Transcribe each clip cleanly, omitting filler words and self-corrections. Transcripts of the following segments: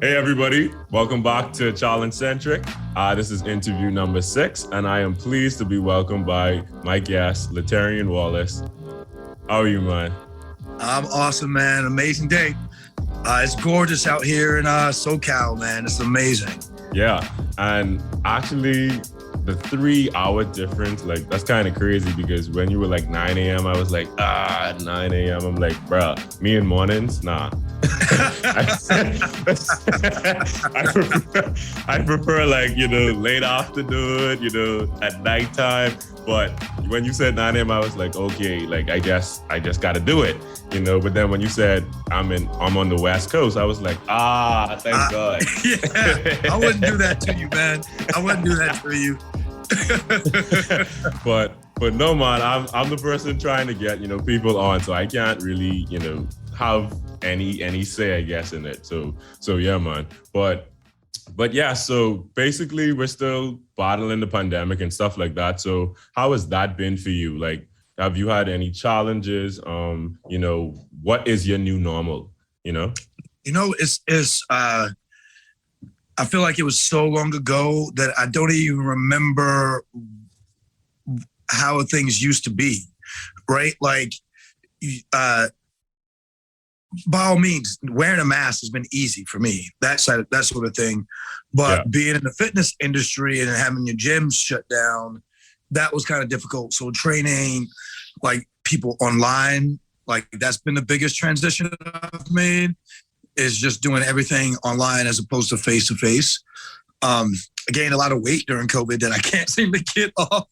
Hey everybody, welcome back to ChallengeCentric. This is interview number 6, and I am pleased to be welcomed by my guest, Laterrian Wallace. How are you, man? I'm awesome, man. Amazing day. It's gorgeous out here in SoCal, man. It's amazing. Yeah, and actually the 3-hour difference, like that's kind of crazy because when you were like 9 a.m., I was like, 9 a.m. I'm like, bruh, me in mornings, nah. I prefer like, late afternoon, at nighttime. But when you said 9 a.m., I was like, okay, like I just got to do it, But then when you said I'm on the West Coast, I was like, thank God. Yeah, I wouldn't do that to you, man. I wouldn't do that to you. But no, man, I'm the person trying to get people on, so I can't really have any say, I guess, in it. So yeah, man. But yeah, so basically we're still battling the pandemic and stuff like that. So how has that been for you? Like, have you had any challenges? What is your new normal? It's I feel like it was so long ago that I don't even remember how things used to be, right? Like, by all means, wearing a mask has been easy for me, that sort of thing. But being in the fitness industry and having your gyms shut down, that was kind of difficult. So training like people online, like that's been the biggest transition I've made, is just doing everything online as opposed to face-to-face. I gained a lot of weight during COVID that I can't seem to get off.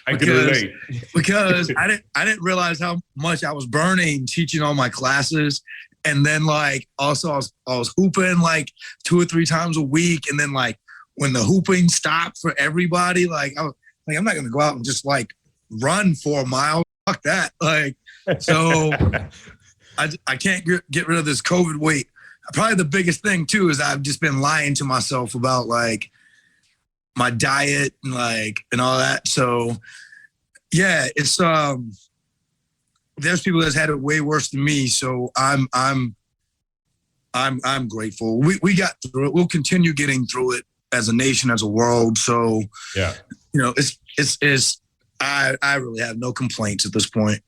I can relate. Because I didn't realize how much I was burning teaching all my classes. And then like also I was hooping like 2 or 3 times a week. And then like when the hooping stopped for everybody, like I was like, I'm not gonna go out and just like run for a mile. Fuck that. Like, so I can't get rid of this COVID weight. Probably the biggest thing too is I've just been lying to myself about like my diet and all that. So yeah, it's there's people that's had it way worse than me. So I'm grateful. We got through it. We'll continue getting through it as a nation, as a world. So yeah, it's I really have no complaints at this point.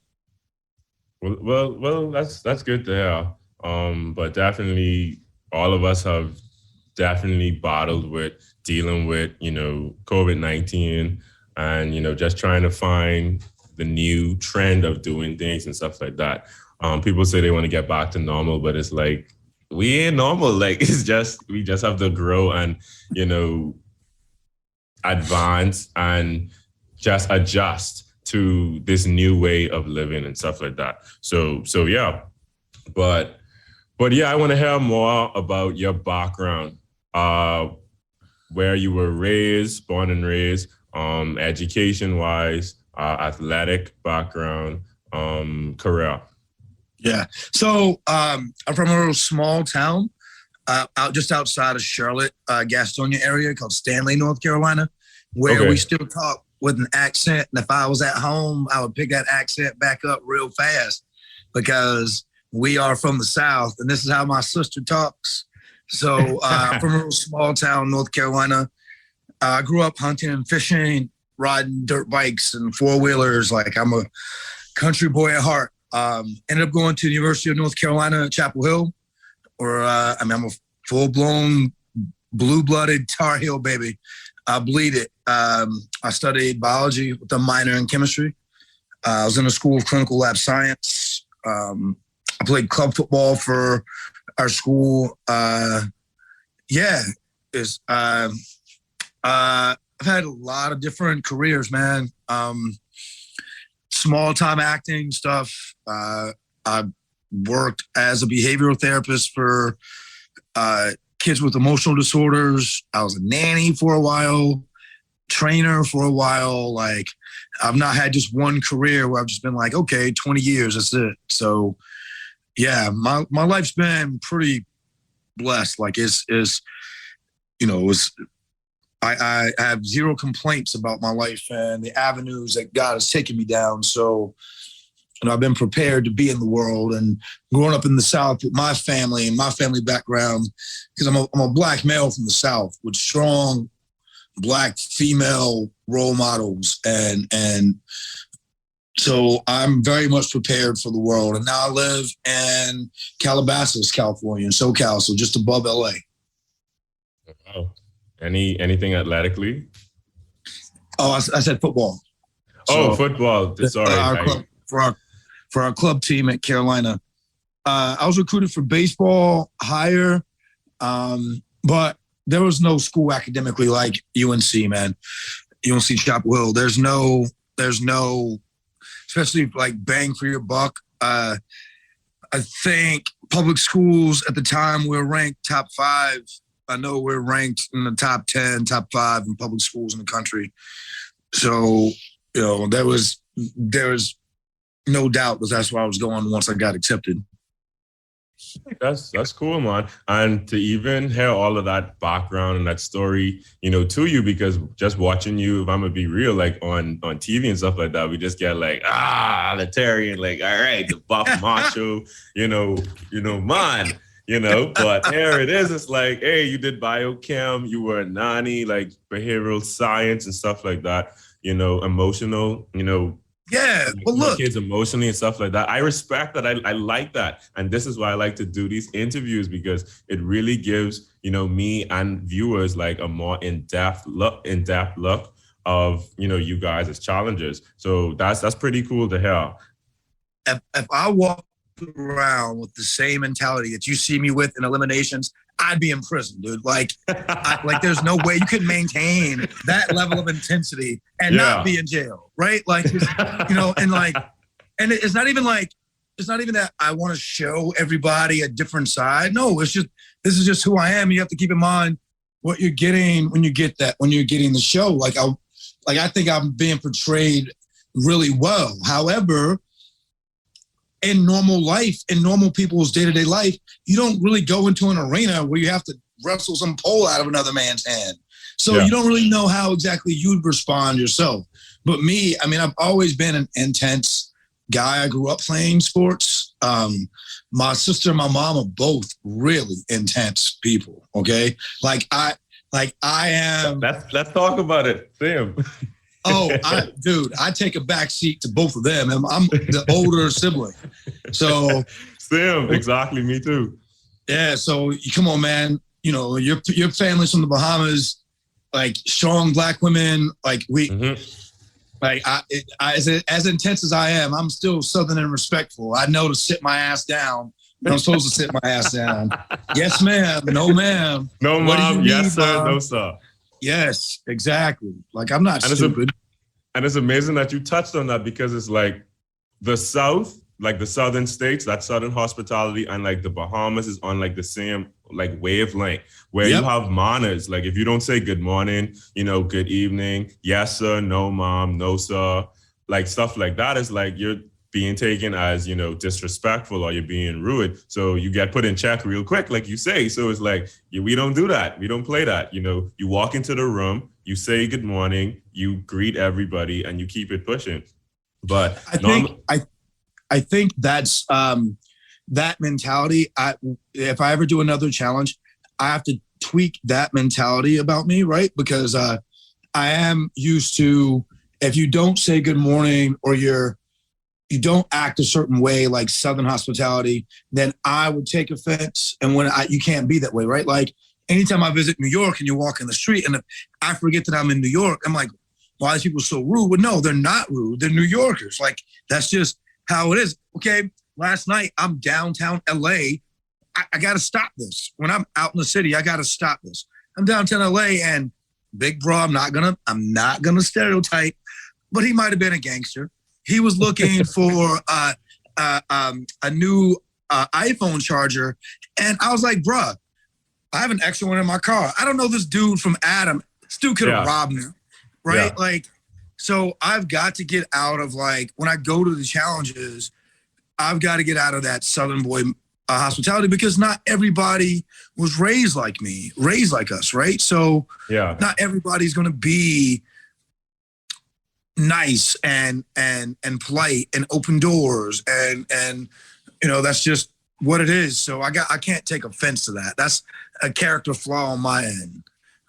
Well, that's good to hear. But definitely all of us have definitely battled with dealing with, COVID-19 and, just trying to find the new trend of doing things and stuff like that. People say they want to get back to normal, but it's like, we ain't normal. Like, we just have to grow and, advance and just adjust to this new way of living and stuff like that. So yeah, but yeah, I want to hear more about your background, where you were born and raised, education-wise, athletic background, career. Yeah. So I'm from a little small town just outside of Charlotte, Gastonia area called Stanley, North Carolina, where we still talk with an accent. And if I was at home, I would pick that accent back up real fast because we are from the South, and this is how my sister talks. So I'm from a little small town, North Carolina. I grew up hunting and fishing, riding dirt bikes and 4-wheelers. Like, I'm a country boy at heart. Ended up going to the University of North Carolina, Chapel Hill, where I'm a full-blown, blue-blooded Tar Heel baby. I bleed it. I studied biology with a minor in chemistry. I was in the School of Clinical Lab Science. I played club football for our school. I've had a lot of different careers, man. Small time acting stuff. I worked as a behavioral therapist for kids with emotional disorders. I was a nanny for a while, trainer for a while. Like, I've not had just one career where I've just been like, okay, 20 years, that's it. So yeah, my life's been pretty blessed. Like, I have zero complaints about my life and the avenues that God has taken me down. So and I've been prepared to be in the world. And growing up in the South with my family and my family background, because I'm a black male from the South with strong black female role models, and so I'm very much prepared for the world. And now I live in Calabasas, California, in SoCal, so just above LA. Wow. Anything athletically? Oh, I said football. So, football. Sorry. For our club team at Carolina, I was recruited for baseball higher, but there was no school academically like UNC, man. UNC Chapel Hill. There's no, especially like bang for your buck. I think public schools at the time were ranked top 5. I know we're ranked in the top 10, top 5 in public schools in the country. So, there was no doubt that that's where I was going once I got accepted. That's cool, man. And to even hear all of that background and that story, to you, because just watching you, if I'm gonna be real, like on TV and stuff like that, we just get like, Laterrian, like, all right, the buff macho, man. But here it is. It's like, hey, you did biochem, you were a nanny, like behavioral science and stuff like that, emotional, yeah, well, look, kids emotionally and stuff like that. I respect that. I like that. And this is why I like to do these interviews, because it really gives, me and viewers like a more in-depth look of, you guys as challengers. So that's pretty cool to hear. If I walk around with the same mentality that you see me with in eliminations, I'd be in prison, dude. Like there's no way you can maintain that level of intensity and not be in jail, right? Like, and it's not even that I want to show everybody a different side. No, this is just who I am. You have to keep in mind what you're getting when you're getting the show. Like I think I'm being portrayed really well. However, in normal life, in normal people's day-to-day life, you don't really go into an arena where you have to wrestle some pole out of another man's hand. So you don't really know how exactly you'd respond yourself. But me, I've always been an intense guy. I grew up playing sports. My sister and my mom are both really intense people, okay? I am... Let's talk about it. Sam. I take a back seat to both of them. I'm the older sibling. So Sam, exactly, me too. Yeah, so come on, man. Your family's from the Bahamas, like strong black women, like we as intense as I am, I'm still Southern and respectful. I know to sit my ass down. I'm supposed to sit my ass down. Yes, ma'am. No, ma'am. No, mom. Yes, sir. No, sir. Yes, exactly. Like, I'm not stupid. And it's amazing that you touched on that, because it's like the South, like the Southern states, that Southern hospitality, and like the Bahamas is on like the same like wavelength, where you have manners. Like if you don't say good morning, good evening, yes, sir, no, mom, no, sir, like stuff like that is like you're being taken as, disrespectful, or you're being rude. So you get put in check real quick, like you say. So it's like, we don't do that. We don't play that. You walk into the room, you say good morning, you greet everybody, and you keep it pushing. But I think that's that mentality. If I ever do another challenge, I have to tweak that mentality about me, right? Because I am used to, if you don't say good morning, or you don't act a certain way, like Southern hospitality, then I would take offense. And you can't be that way, right? Like anytime I visit New York and you walk in the street and I forget that I'm in New York, I'm like, why are these people so rude? Well, no, they're not rude. They're New Yorkers. Like, that's just how it is. Okay, last night I'm downtown LA. I got to stop this. When I'm out in the city, I got to stop this. I'm downtown LA, and big bro, I'm not gonna stereotype, but he might have been a gangster. He was looking for a new iPhone charger, and I was like, bruh, I have an extra one in my car. I don't know this dude from Adam. This dude could have robbed me, right? Yeah. Like, so I've got to get out of, like, when I go to the challenges, I've got to get out of that Southern boy hospitality, because not everybody was raised like me, raised like us, right? So not everybody's going to be nice and polite and open doors and that's just what it is. So I can't take offense to that. That's a character flaw on my end,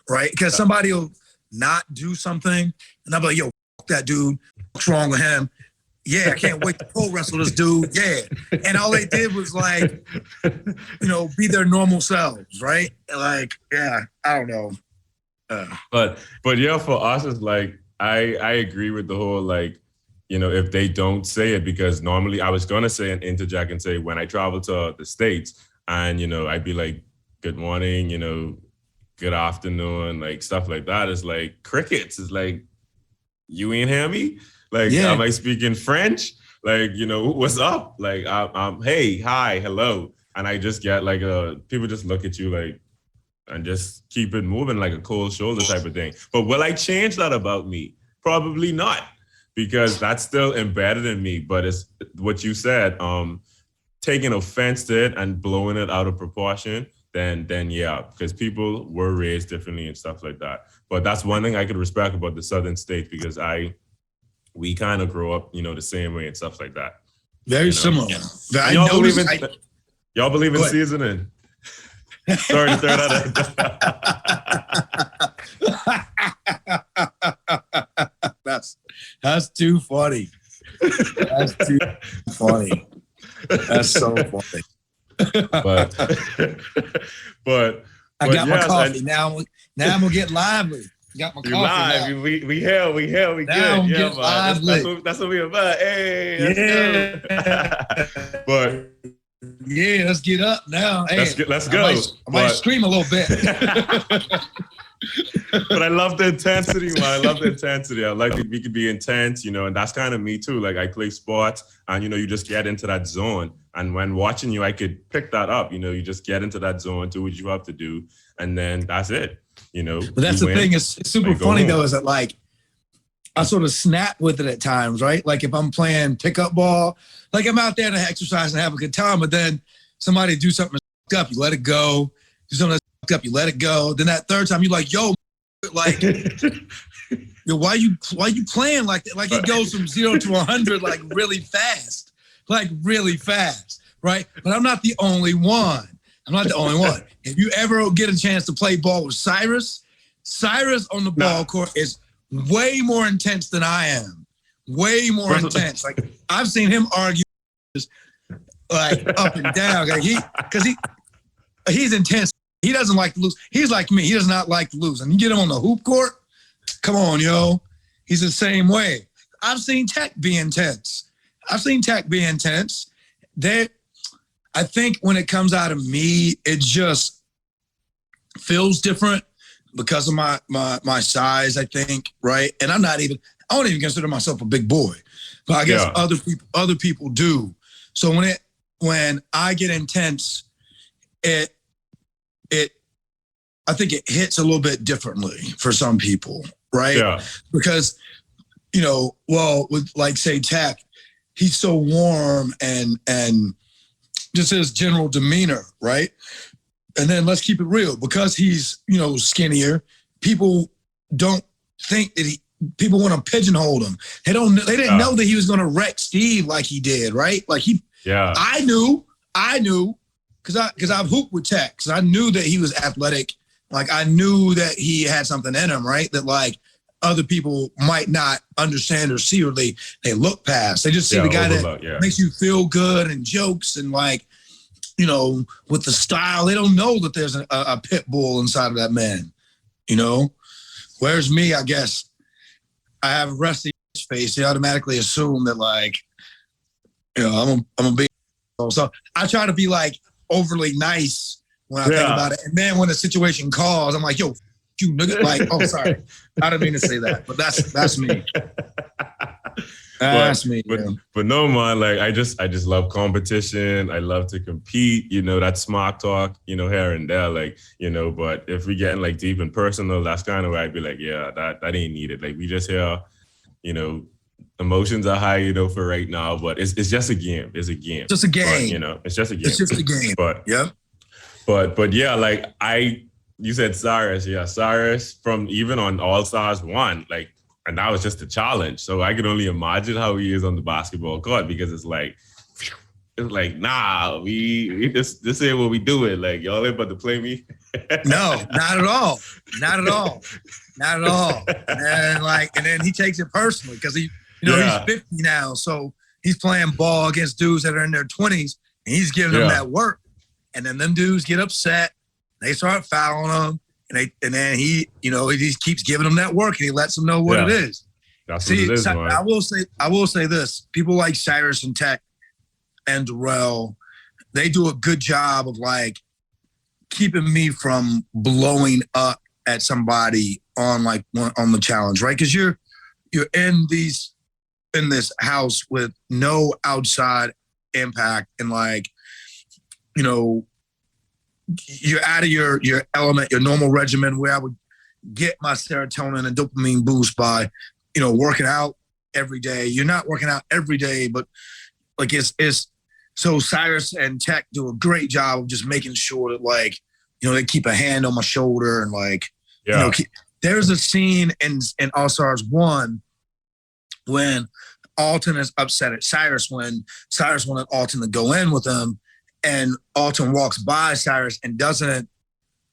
right? Because somebody will not do something and I'll be like, yo, fuck that dude. What's wrong with him? Yeah, I can't wait to pro wrestle this dude. Yeah. And all they did was like, be their normal selves, right? Like, yeah, I don't know. But yeah, for us, it's like, I agree with the whole, like, if they don't say it, because normally I was going to say and interject and say when I travel to the States and, I'd be like, good morning, good afternoon, like stuff like that. It's like crickets. It's like, you ain't hear me? Like, am I speaking French? Like, what's up? Like, I'm hey, hi, hello. And I just get like people just look at you like, and just keep it moving like a cold shoulder type of thing. But will I change that about me? Probably not, because that's still embedded in me. But it's what you said, taking offense to it and blowing it out of proportion, then yeah, because people were raised differently and stuff like that. But that's one thing I could respect about the Southern states, because we kind of grow up, the same way and stuff like that. Very similar. Y'all believe in seasoning? Sorry to throw that out. That's too funny. That's too funny. That's so funny. But I got my coffee now. Now I'm gonna get lively. Got my coffee. Live. We here. We good. Yeah, man. That's what we about. Hey, but yeah, let's get up now. Hey, let's go. I might scream a little bit. But I love the intensity, man. I love the intensity. I like that we could be intense, and that's kind of me too. Like I play sports and, you just get into that zone. And when watching you, I could pick that up. You just get into that zone, do what you have to do. And then that's it, But that's the thing. It's super funny though, is that like, I sort of snap with it at times, right? Like if I'm playing pickup ball, like I'm out there to exercise and have a good time, but then somebody do something up, you let it go. Do something up, you let it go. Then that third time, you're like, yo, like, yo, why you playing like that? Like it goes from 0 to 100 like really fast, right? But I'm not the only one. If you ever get a chance to play ball with Cyrus on the ball court is way more intense than I am. Way more intense. Like I've seen him argue like up and down. Like he's intense. He doesn't like to lose. He's like me. He does not like to lose. And you get him on the hoop court, come on, yo. He's the same way. I've seen Teck be intense. I think when it comes out of me, it just feels different because of my size, I think, right? And I don't even consider myself a big boy, but I guess other people do. So when I get intense, I think it hits a little bit differently for some people, right? Yeah. Because, with like say Teck, he's so warm and just his general demeanor, right? And then let's keep it real, because he's, skinnier, people don't think that people want to pigeonhole him. They didn't know that he was going to wreck Steve like he did, right? Like I knew, because I've hooped with Teck, because I knew that he was athletic. Like I knew that he had something in him, right? That like other people might not understand or see, or they look past. They just see the guy that makes you feel good and jokes and like, with the style. They don't know that there's a pit bull inside of that man, Whereas me, I guess, I have a resting face. They automatically assume that like, I'm a big. So I try to be like overly nice when I think about it. And then when the situation calls, I'm like, yo, you nigga. Like, oh, sorry. I didn't mean to say that, but that's me. That's me. But no, man, like I just love competition. I love to compete, that Smacktalk, here and there, like, but if we getting like deep and personal, that's kind of where I'd be like, yeah, that ain't needed. Like we just here, emotions are high, for right now, but it's just a game. It's a game. Just a game. But, it's just a game. It's just a game. But yeah. But yeah, like you said Cyrus, Cyrus from even on All Stars 1, like and that was just a challenge. So I can only imagine how he is on the basketball court, because it's like, nah, we this ain't what we do it. Like, y'all ain't about to play me. No, not at all. Not at all. Not at all. And then he takes it personally because he's 50 now. So he's playing ball against dudes that are in their 20s, and he's giving them that work. And then them dudes get upset. They start fouling him. And then he just keeps giving them that work, and he lets them know what it is. That's what it is, man. I will say this. People like Cyrus and Teck and Darrell, they do a good job of like keeping me from blowing up at somebody on the challenge, right? Because you're in this house with no outside impact, and like, you're out of your element, your normal regimen, where I would get my serotonin and dopamine boost by, working out every day. You're not working out every day, but like it's so Cyrus and Teck do a great job of just making sure that, like, they keep a hand on my shoulder, and like, there's a scene in All Stars 1 when Alton is upset at Cyrus when Cyrus wanted Alton to go in with him, and Alton walks by Cyrus and doesn't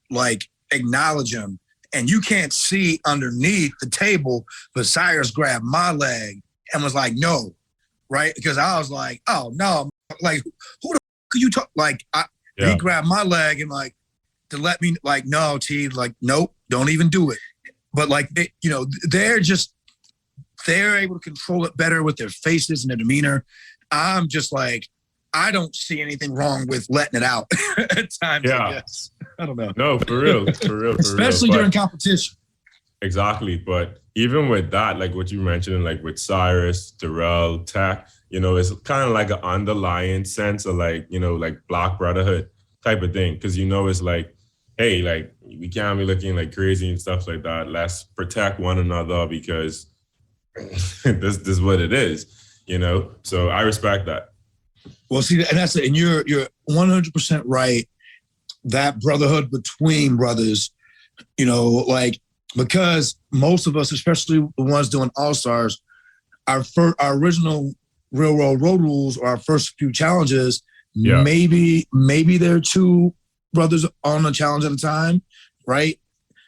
like acknowledge him. And you can't see underneath the table, but Cyrus grabbed my leg and was like, no, right? Because I was like, oh, no, like, who the fuck are you talking? Like, he grabbed my leg and like, to let me, like, no, T, like, nope, don't even do it. But like, they're able to control it better with their faces and their demeanor. I'm just like, I don't see anything wrong with letting it out at times, I guess. I don't know. No, for real. Especially during competition. Exactly. But even with that, like what you mentioned, like with Cyrus, Darrell, Teck, it's kind of like an underlying sense of like, like Black Brotherhood type of thing. Because, it's like, hey, like, we can't be looking like crazy and stuff like that. Let's protect one another, because this is what it is, So I respect that. Well, see, and that's it. And you're 100% right. That brotherhood between brothers, like, because most of us, especially the ones doing All-Stars, our original Real World Road Rules, or our first few challenges, maybe there are 2 brothers on a challenge at a time, right?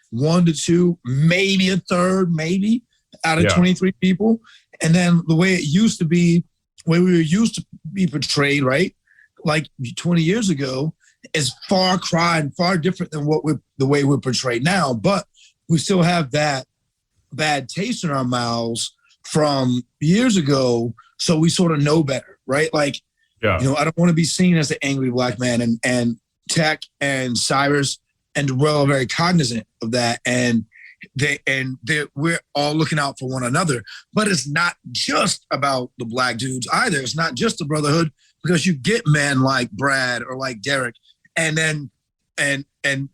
1 to 2, maybe a third, maybe out of 23 people. And then the way it used to be, where we were used to be portrayed, right? Like 20 years ago, is far cry and far different than the way we're portrayed now. But we still have that bad taste in our mouths from years ago. So we sort of know better, right? Like, I don't want to be seen as the angry black man, and Teck and Cyrus and Darrell are very cognizant of that. And we're all looking out for one another. But it's not just about the black dudes either. It's not just the brotherhood, because you get men like Brad or like Derek, and then and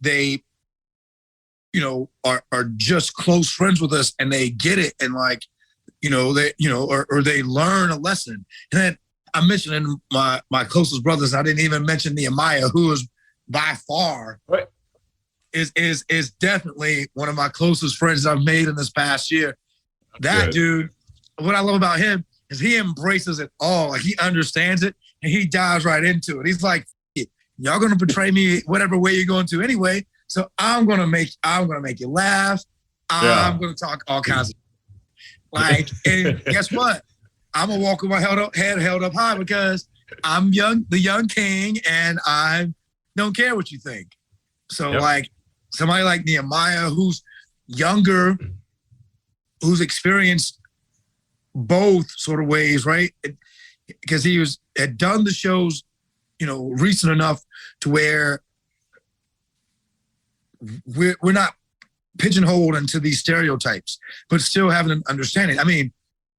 they are just close friends with us, and they get it, and like or they learn a lesson. And then I mentioned in my closest brothers, I didn't even mention Nehemiah, who is by far is definitely one of my closest friends I've made in this past year. That dude, what I love about him is he embraces it all. Like, he understands it, and he dives right into it. He's like, y'all gonna betray me whatever way you're going to anyway. So I'm gonna make you laugh. I'm gonna talk all kinds of like, and guess what? I'm gonna walk with my head held up high, because I'm the young king, and I don't care what you think. So like, somebody like Nehemiah, who's younger, who's experienced both sort of ways, right? Because he had done the shows, recent enough to where we're not pigeonholed into these stereotypes, but still having an understanding. I mean,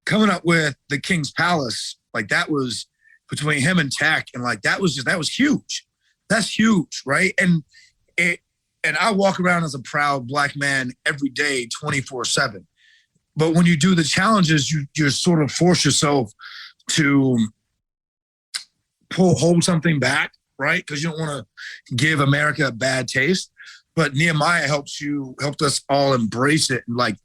coming up with the King's Palace, like, that was between him and Teck, and like, that was huge. That's huge, right? And I walk around as a proud black man every day, 24/7. But when you do the challenges, you sort of force yourself to hold something back, right? Because you don't want to give America a bad taste. But Nehemiah helped us all embrace it, and like,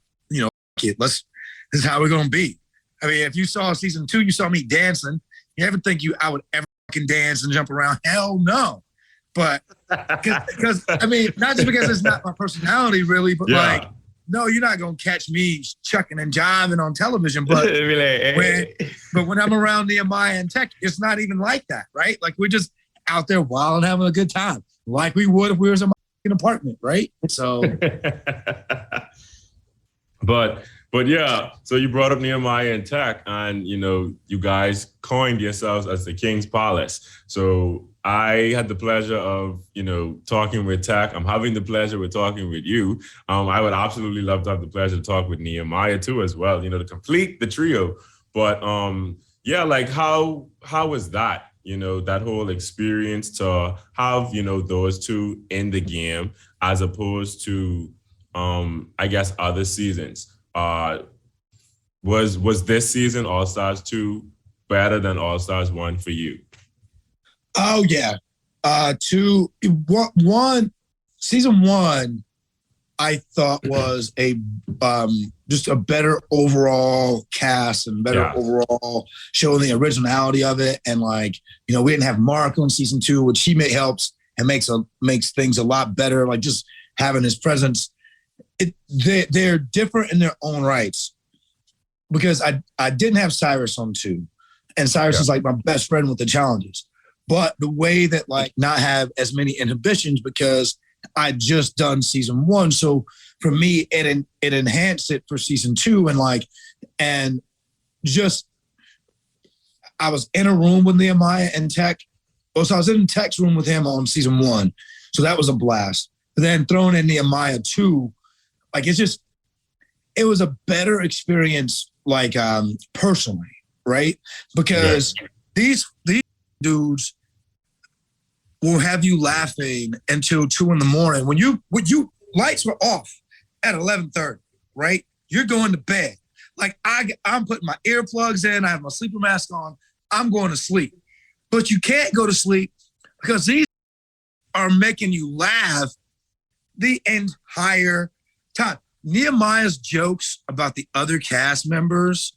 let's this is how we're gonna be. I mean, if you saw season 2, you saw me dancing. You ever think I would ever fucking dance and jump around? Hell no. But because I mean, not just because it's not my personality really, but like, no, you're not gonna catch me chucking and jiving on television. But when I'm around Nehemiah and Teck, it's not even like that, right? Like we're just out there wild and having a good time, like we would if we was in my apartment, right? So, but yeah, so you brought up Nehemiah and Teck, and you guys coined yourselves as the King's Palace. So I had the pleasure of talking with Teck. I'm having the pleasure with talking with you. I would absolutely love to have the pleasure to talk with Nehemiah too as well. To complete the trio. But yeah, like how was that? That whole experience to have those two in the game as opposed to I guess other seasons. Was this season All Stars 2 better than All Stars 1 for you? Oh yeah. Season 1 I thought was just a better overall cast and better overall showing the originality of it. And like, we didn't have Marco in season 2, which he helps and makes things a lot better. Like just having his presence. They're different in their own rights because I didn't have Cyrus on 2, and Cyrus is like my best friend with the challenges. But the way that like not have as many inhibitions because I just done season 1, so for me it enhanced it for season 2, and just I was in a room with Nehemiah and Teck. So I was in Teck's room with him on season 1, so that was a blast. But then throwing in Nehemiah 2. Like it was a better experience, like personally, right? Because these dudes will have you laughing until 2 a.m. When you lights were off at 11:30, right? You're going to bed. Like I'm putting my earplugs in, I have my sleeper mask on, I'm going to sleep. But you can't go to sleep because these are making you laugh the entire time. Nehemiah's jokes about the other cast members,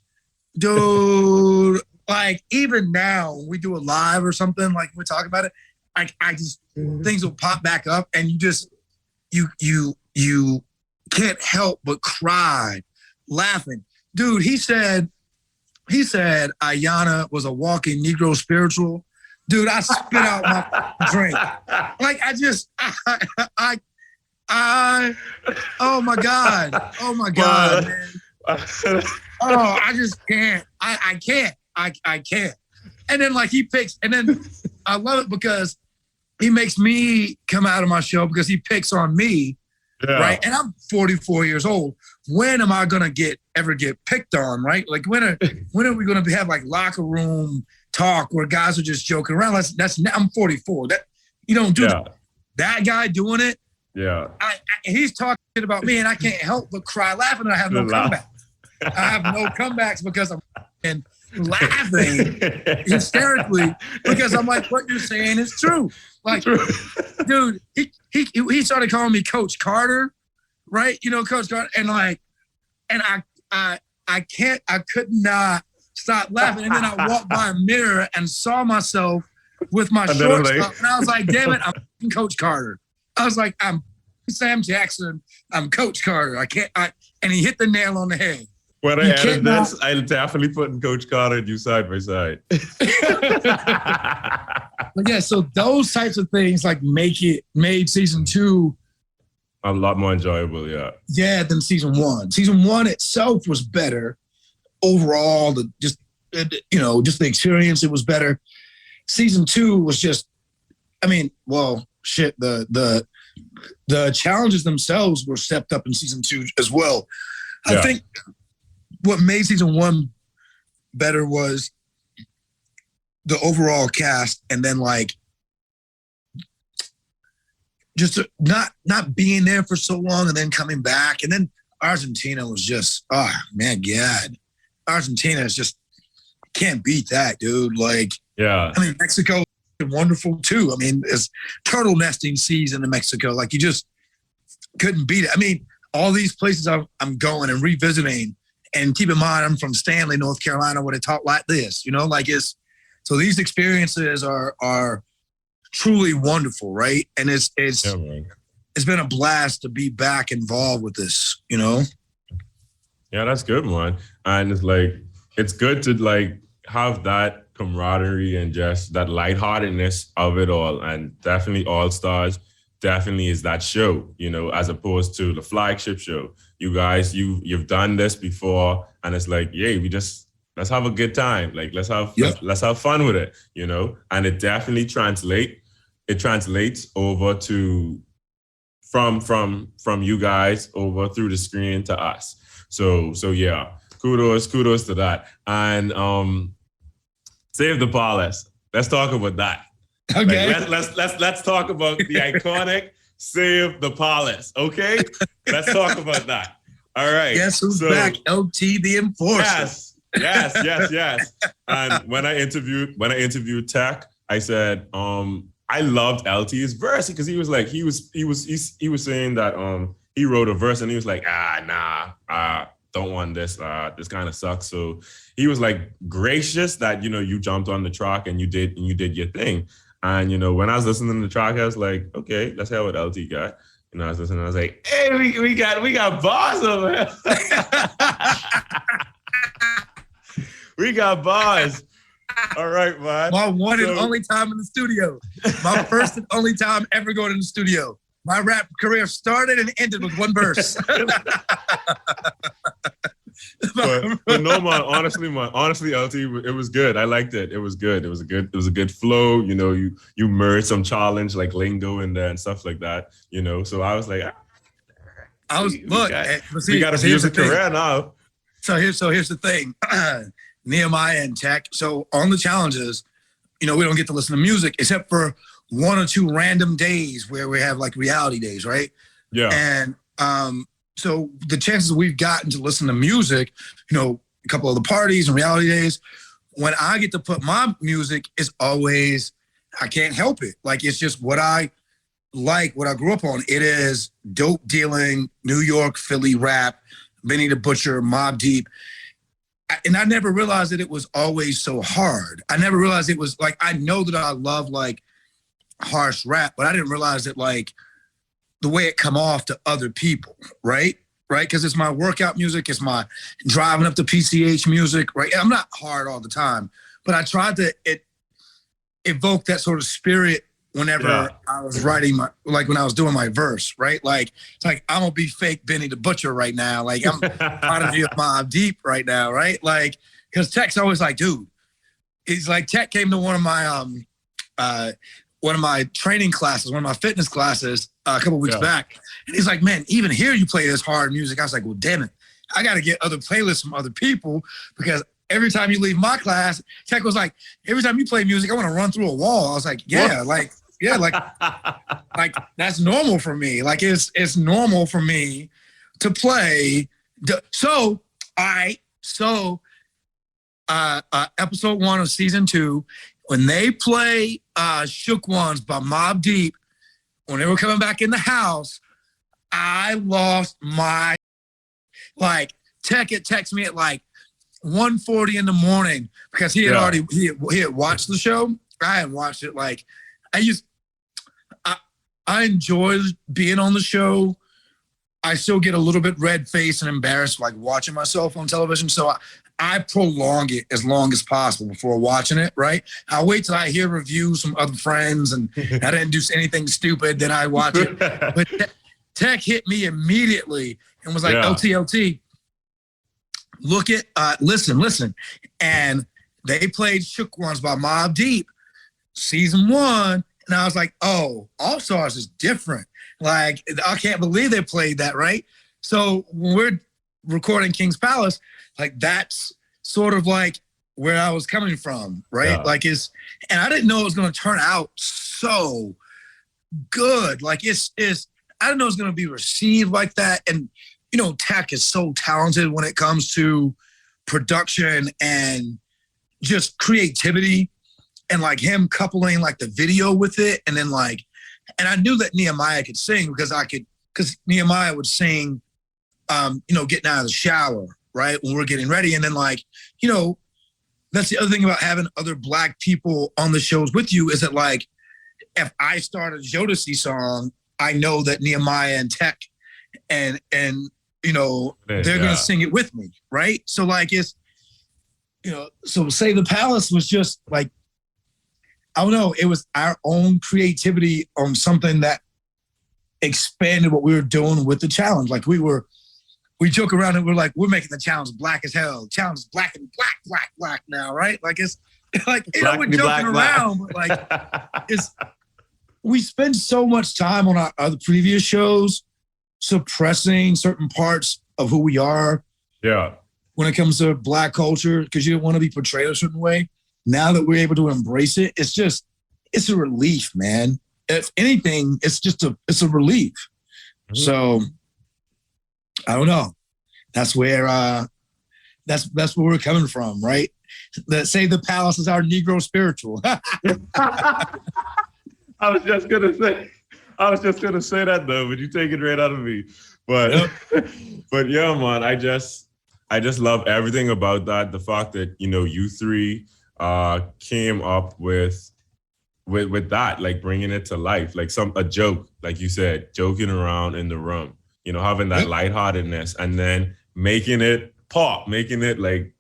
dude, like even now when we do a live or something, like we talk about it, I just things will pop back up and you can't help but cry laughing. Dude, he said Ayanna was a walking Negro spiritual. Dude, I spit out my drink. Like oh my God, man. Oh, I just can't. I can't. And then like he picks, and then I love it because he makes me come out of my show because he picks on me, right? And I'm 44 years old. When am I gonna ever get picked on, right? Like when are we gonna have like locker room talk where guys are just joking around? I'm 44. That you don't do that guy doing it. Yeah, he's talking about me, and I can't help but cry laughing. And I have no comebacks. I have no comebacks because I'm laughing hysterically because I'm like, what you're saying is true. Like, dude, he started calling me Coach Carter, right? Coach Carter, and I could not stop laughing. And then I walked by a mirror and saw myself with my shorts up, and I was like, damn it, I'm Coach Carter. I was like, I'm Sam Jackson. I'm Coach Carter. And he hit the nail on the head. When I added this, I definitely put Coach Carter and you side by side. But yeah, so those types of things like made season 2 a lot more enjoyable, than season 1. Season 1 itself was better overall. Just the experience, it was better. Season 2 was just, shit, the challenges themselves were stepped up in season 2 as well. I think what made season 1 better was the overall cast, and then like just not being there for so long and then coming back. And then Argentina was just, oh man, God. Argentina is just, can't beat that, dude. Like, Mexico wonderful too. It's turtle nesting season in Mexico. Like you just couldn't beat it. All these places I'm going and revisiting, And keep in mind, I'm from Stanley, North Carolina, where they talk like this, like so these experiences are truly wonderful, right? And it's been a blast to be back involved with this, Yeah, that's good, man. And it's good to have that camaraderie and just that lightheartedness of it all. And definitely All Stars definitely is that show, as opposed to the flagship show. You guys, you've done this before, and it's let's have a good time. Let's have fun with it, and it definitely translates over to from you guys over through the screen to us. So yeah, kudos to that. And Save the Palace. Let's talk about that. Okay. Let's talk about the iconic Save the Palace. Okay, let's talk about that. All right. Guess who's back? LT the Enforcer. Yes. And when I interviewed Teck, I said I loved LT's verse because he was saying that he wrote a verse and he was like, don't want this. This kind of sucks. So he was gracious that you jumped on the track and you did your thing. And when I was listening to the track, I was like, okay, let's hear what LT got. I was listening. I was like, hey, we got bars over here. We got bars. All right, man. My one and only time in the studio. My first and only time ever going in the studio. My rap career started and ended with one verse. but no, man. Honestly, LT, it was good. I liked it. It was good. It was a good flow. You merged some challenge lingo in there and stuff like that. So I was like, we got a music career now. So here's the thing, Nehemiah and Teck. So on the challenges, we don't get to listen to music except for one or two random days where we have reality days, right? Yeah. And so the chances we've gotten to listen to music, a couple of the parties and reality days, when I get to put my music, it's always, I can't help it. It's just what I like, what I grew up on. It is dope dealing, New York, Philly rap, Benny the Butcher, Mobb Deep. And I never realized that it was always so hard. I never realized it was I know that I love harsh rap, but I didn't realize that the way it come off to other people, right? Because it's my workout music, it's my driving up to PCH music, right? I'm not hard all the time, but I tried to evoke that sort of spirit whenever I was writing when I was doing my verse, right? It's I'm gonna be fake Benny the Butcher right now. I'm out of here with Mobb Deep right now, right? Because Tech's always dude, he's Teck came to one of my training classes, one of my fitness classes a couple weeks back. And he's like, man, even here you play this hard music. I was like, well, damn it. I got to get other playlists from other people because every time you leave my class, Teck was like, every time you play music, I want to run through a wall. I was like, that's normal for me. It's normal for me to play. Episode 1 of season 2, when they play Shook Ones by Mobb Deep, when they were coming back in the house, I lost my, Teck had texted me at 1:40 in the morning because he had he had watched the show. I hadn't watched it. I enjoy being on the show. I still get a little bit red-faced and embarrassed watching myself on television. So I prolong it as long as possible before watching it, right? I'll wait till I hear reviews from other friends and I didn't do anything stupid, then I watch it. But Teck hit me immediately and was like, LT, look at, listen. And they played Shook Ones by Mobb Deep, season 1. And I was like, oh, All Stars is different. I can't believe they played that, right? So when we're recording King's Palace, that's sort of where I was coming from, right? Yeah. And I didn't know it was going to turn out so good. I didn't know it was going to be received like that. And, Teck is so talented when it comes to production and just creativity and him coupling the video with it. And then and I knew that Nehemiah could sing because Nehemiah would sing, getting out of the shower, right? When we're getting ready. And then like, you know, that's the other thing about having other Black people on the shows with you is that like, if I start a Jodeci song, I know that Nehemiah and Teck and you know, they're going to sing it with me, right? So like it's, you know, so Say the Palace was just like, I don't know, it was our own creativity on something that expanded what we were doing with the challenge. Like we joke around and we're like, we're making the challenge black as hell. Challenge is black and black now, right? Like it's like, you know, we're joking around, but like we spend so much time on our other previous shows suppressing certain parts of who we are. Yeah. When it comes to Black culture, because you didn't want to be portrayed a certain way. Now that we're able to embrace it, it's a relief, man. If anything, it's a relief. Mm-hmm. So I don't know. That's where that's where we're coming from, right? Say the Palace is our Negro spiritual. I was just gonna say that though, but you take it right out of me. But yep. But yeah, man, I just love everything about that. The fact that, you know, you three came up with that, like bringing it to life, like a joke, like you said, joking around in the room, you know, having that lightheartedness and then making it pop, making it like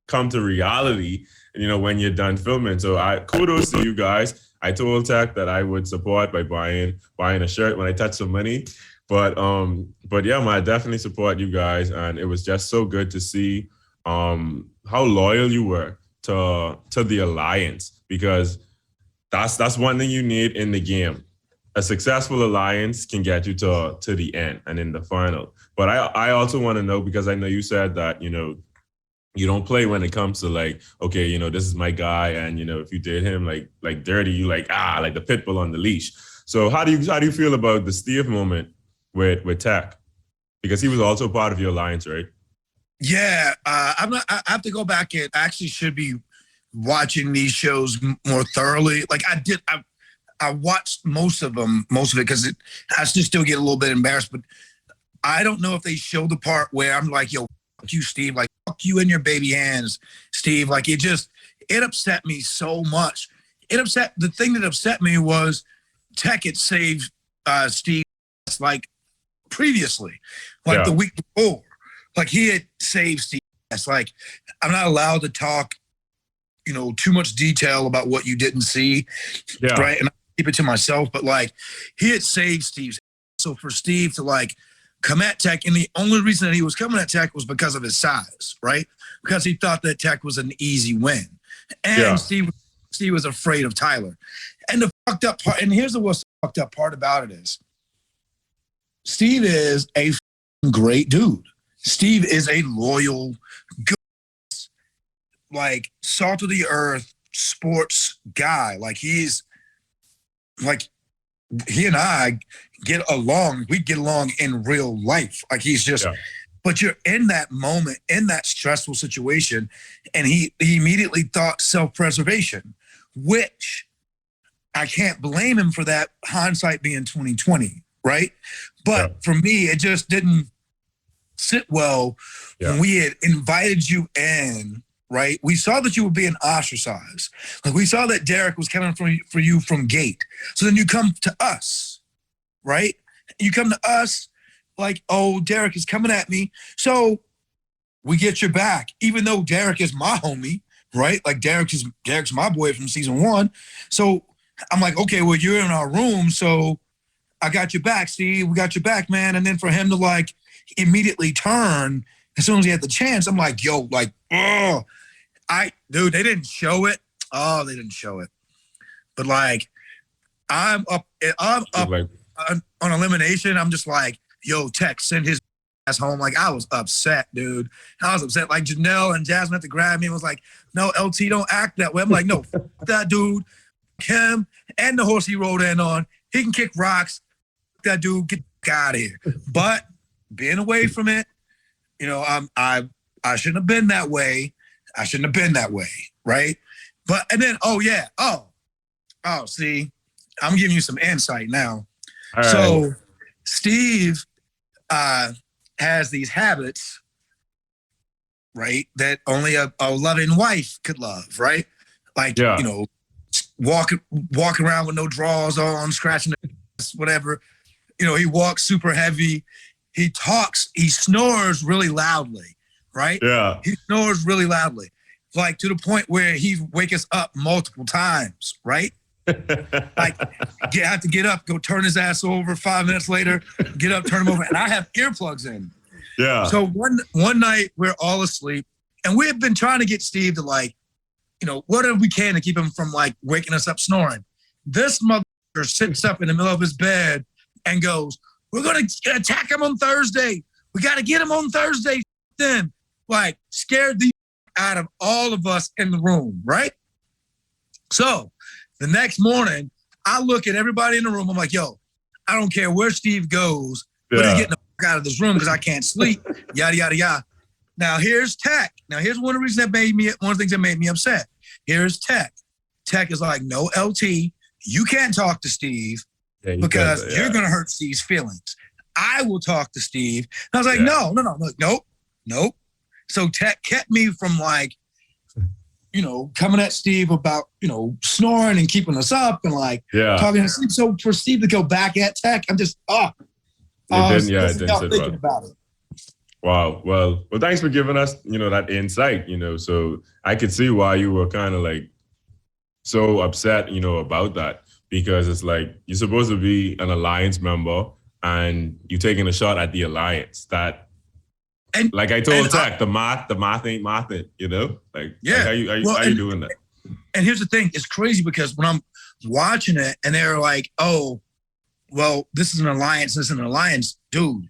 come to reality, you know, when you're done filming. So kudos to you guys. I told Teck that I would support by buying a shirt when I touch some money. But yeah, man, I definitely support you guys. And it was just so good to see how loyal you were to the alliance, because that's one thing you need in the game. A successful alliance can get you to the end and in the final. But I also want to know, because I know you said that, you know, you don't play when it comes to like, okay, you know, this is my guy, and you know, if you did him like dirty, you like the pit bull on the leash. So how do you feel about the Steve moment with Teck? Because he was also part of your alliance, right? Yeah, I have to go back and actually should be watching these shows more thoroughly. Like I watched most of it because I just still get a little bit embarrassed, but I don't know if they show the part where I'm like, yo, fuck you, Steve, like fuck you in your baby hands, Steve. Like it upset me so much. The thing that upset me was Teck had saved Steve like previously, like the week before. Like he had saved Steve. It's like, I'm not allowed to talk, you know, too much detail about what you didn't see, right? And I keep it to myself, but like he had saved Steve's. So for Steve to like come at Teck, and the only reason that he was coming at Teck was because of his size, right? Because he thought that Teck was an easy win. And Steve was afraid of Tyler. And the fucked up part, and here's the fucked up part about it is, Steve is a great dude. Steve is a loyal, good, like salt of the earth sports guy. Like he's like, he and I get along. We get along in real life. Like he's just, but you're in that moment, in that stressful situation. And he immediately thought self-preservation, which I can't blame him for that, hindsight being 2020, right? But for me, it just didn't sit well when we had invited you in, right? We saw that you were being ostracized. Like we saw that Derek was coming for you from gate. So then you come to us, right? You come to us like, oh, Derek is coming at me. So we get your back, even though Derek is my homie, right? Like Derek's my boy from season 1. So I'm like, okay, well, you're in our room, so I got your back, Steve. We got your back, man. And then for him to like immediately turn as soon as he had the chance, I'm like, yo, like, oh, dude, they didn't show it. Oh, they didn't show it. But like, I'm up like, on elimination. I'm just like, yo, Teck, send his ass home. Like, I was upset, dude. I was upset. Like, Janelle and Jasmine had to grab me and was like, no, LT, don't act that way. I'm like, no, that dude, him, and the horse he rode in on, he can kick rocks. That dude, get out of here. But being away from it, you know, I shouldn't have been that way. I shouldn't have been that way, right? But, and then, see, I'm giving you some insight now. All so right. Steve has these habits right? That only a loving wife could love, right? Like, you know, walking around with no drawers on, scratching the whatever. You know, he walks super heavy. He talks, he snores really loudly, right? Yeah. He snores really loudly, like to the point where he wake us up multiple times, right? Like, have to get up, go turn his ass over 5 minutes later, get up, turn him over. And I have earplugs in. Yeah. So one night we're all asleep and we have been trying to get Steve to, like, you know, whatever we can to keep him from like waking us up snoring. This motherfucker sits up in the middle of his bed and goes, "We're going to attack him on Thursday. We got to get him on Thursday." Then, like, scared the out of all of us in the room, right? So the next morning, I look at everybody in the room. I'm like, yo, I don't care where Steve goes, but he's getting the fuck out of this room because I can't sleep, yada, yada, yada. Now, here's Teck. Now, here's one of the things that made me upset. Here's Teck. Teck is like, no, LT, you can't talk to Steve because you're going to hurt Steve's feelings. I will talk to Steve. And I was like, nope. So Teck kept me from, like, you know, coming at Steve about, you know, snoring and keeping us up and, like, talking to Steve. So for Steve to go back at Teck, I'm just, thinking about it. Wow. Well, thanks for giving us, you know, that insight, you know, so I could see why you were kind of like so upset, you know, about that, because it's like, you're supposed to be an alliance member and you're taking a shot at the alliance that, and like I told Teck, the math ain't mathing, you know, like, how you doing that? And here's the thing, it's crazy because when I'm watching it and they're like, oh, well, this is an alliance, dude.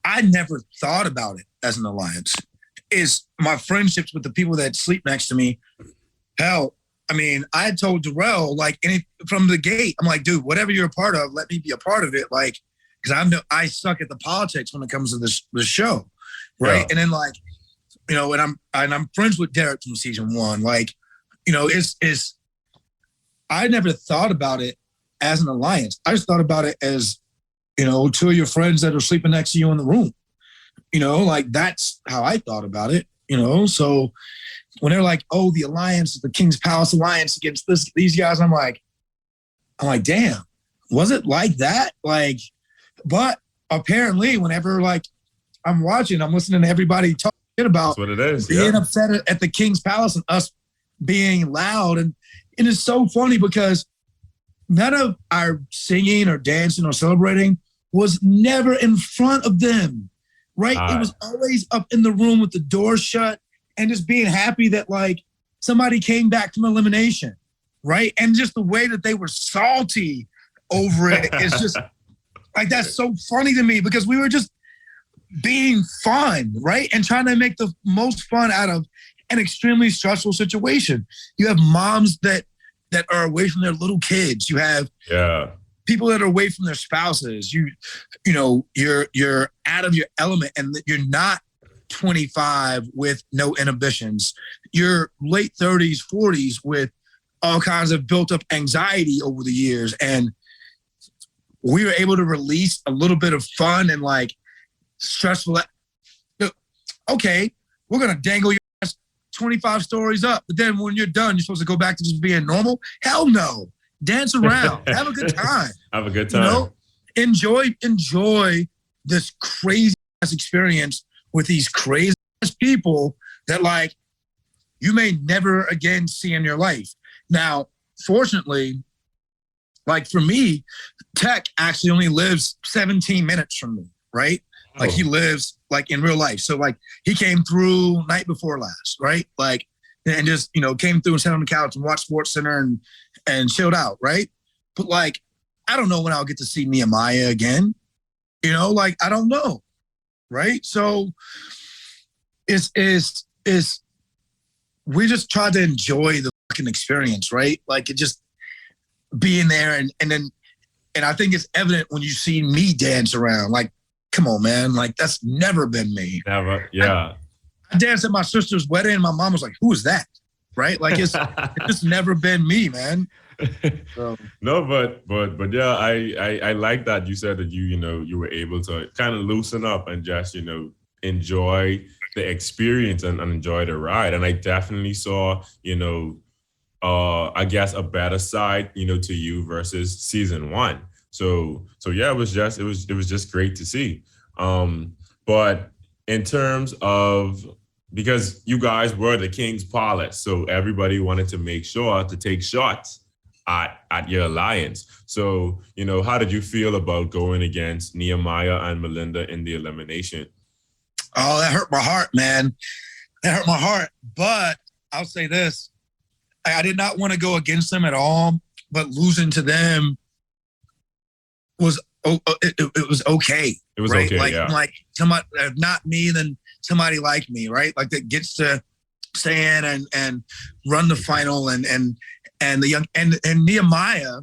I never thought about it as an alliance. Is my friendships with the people that sleep next to me. Hell, I mean, I had told Darrell, like, from the gate, I'm like, dude, whatever you're a part of, let me be a part of it. Like, because I suck at the politics when it comes to this show, right? Yeah. And then, like, you know, and I'm friends with Derek from season 1. Like, you know, it's I never thought about it as an alliance. I just thought about it as, you know, 2 of your friends that are sleeping next to you in the room. You know, like, that's how I thought about it, you know? So when they're like, oh, the alliance, the King's Palace alliance against these guys, I'm like, damn, was it like that? Like, but apparently whenever, like, I'm watching, I'm listening to everybody talk about that's what it is, being upset at the King's Palace and us being loud. And it is so funny because none of our singing or dancing or celebrating was never in front of them, right? It was always up in the room with the door shut and just being happy that, like, somebody came back from elimination, right? And just the way that they were salty over it is just, like, that's so funny to me because we were just being fun, right? And trying to make the most fun out of an extremely stressful situation. You have moms that are away from their little kids. You have people that are away from their spouses. You know, you're out of your element and you're not 25 with no inhibitions. You're late 30s, 40s with all kinds of built up anxiety over the years. And we were able to release a little bit of fun and, like, stressful. Okay, we're going to dangle your 25 stories up, but then when you're done, you're supposed to go back to just being normal? Hell no. Dance around. Have a good time. Have a good time. You know, enjoy this crazy ass experience with these crazy ass people that, like, you may never again see in your life. Now, fortunately, like, for me, Teck actually only lives 17 minutes from me, right? Like, he lives, like, in real life. So, like, he came through night before last, right? Like, and just, you know, came through and sat on the couch and watched SportsCenter and chilled out, right? But, like, I don't know when I'll get to see Nehemiah again. You know, like, I don't know, right? So it's we just try to enjoy the fucking experience, right? Like, it just being there and I think it's evident when you see me dance around. Like, come on, man. Like, that's never been me. Never, yeah. I danced at my sister's wedding and my mom was like, who is that? Right? Like, it's just never been me, man. So. No, but yeah, I like that you said that you know, you were able to kind of loosen up and just, you know, enjoy the experience and enjoy the ride. And I definitely saw, I guess a better side, to you versus season one. So yeah, it was just great to see. But in terms of, because you guys were the King's Palace, so everybody wanted to make sure to take shots at your alliance. So, how did you feel about going against Nehemiah and Melinda in the elimination? Oh, that hurt my heart, man. That hurt my heart. But I'll say this. I did not want to go against them at all, but losing to them was it was okay. It was right? okay, yeah. Like somebody, not me, then somebody like me, right? Like that gets to stay in and run the final and the young and Nehemiah,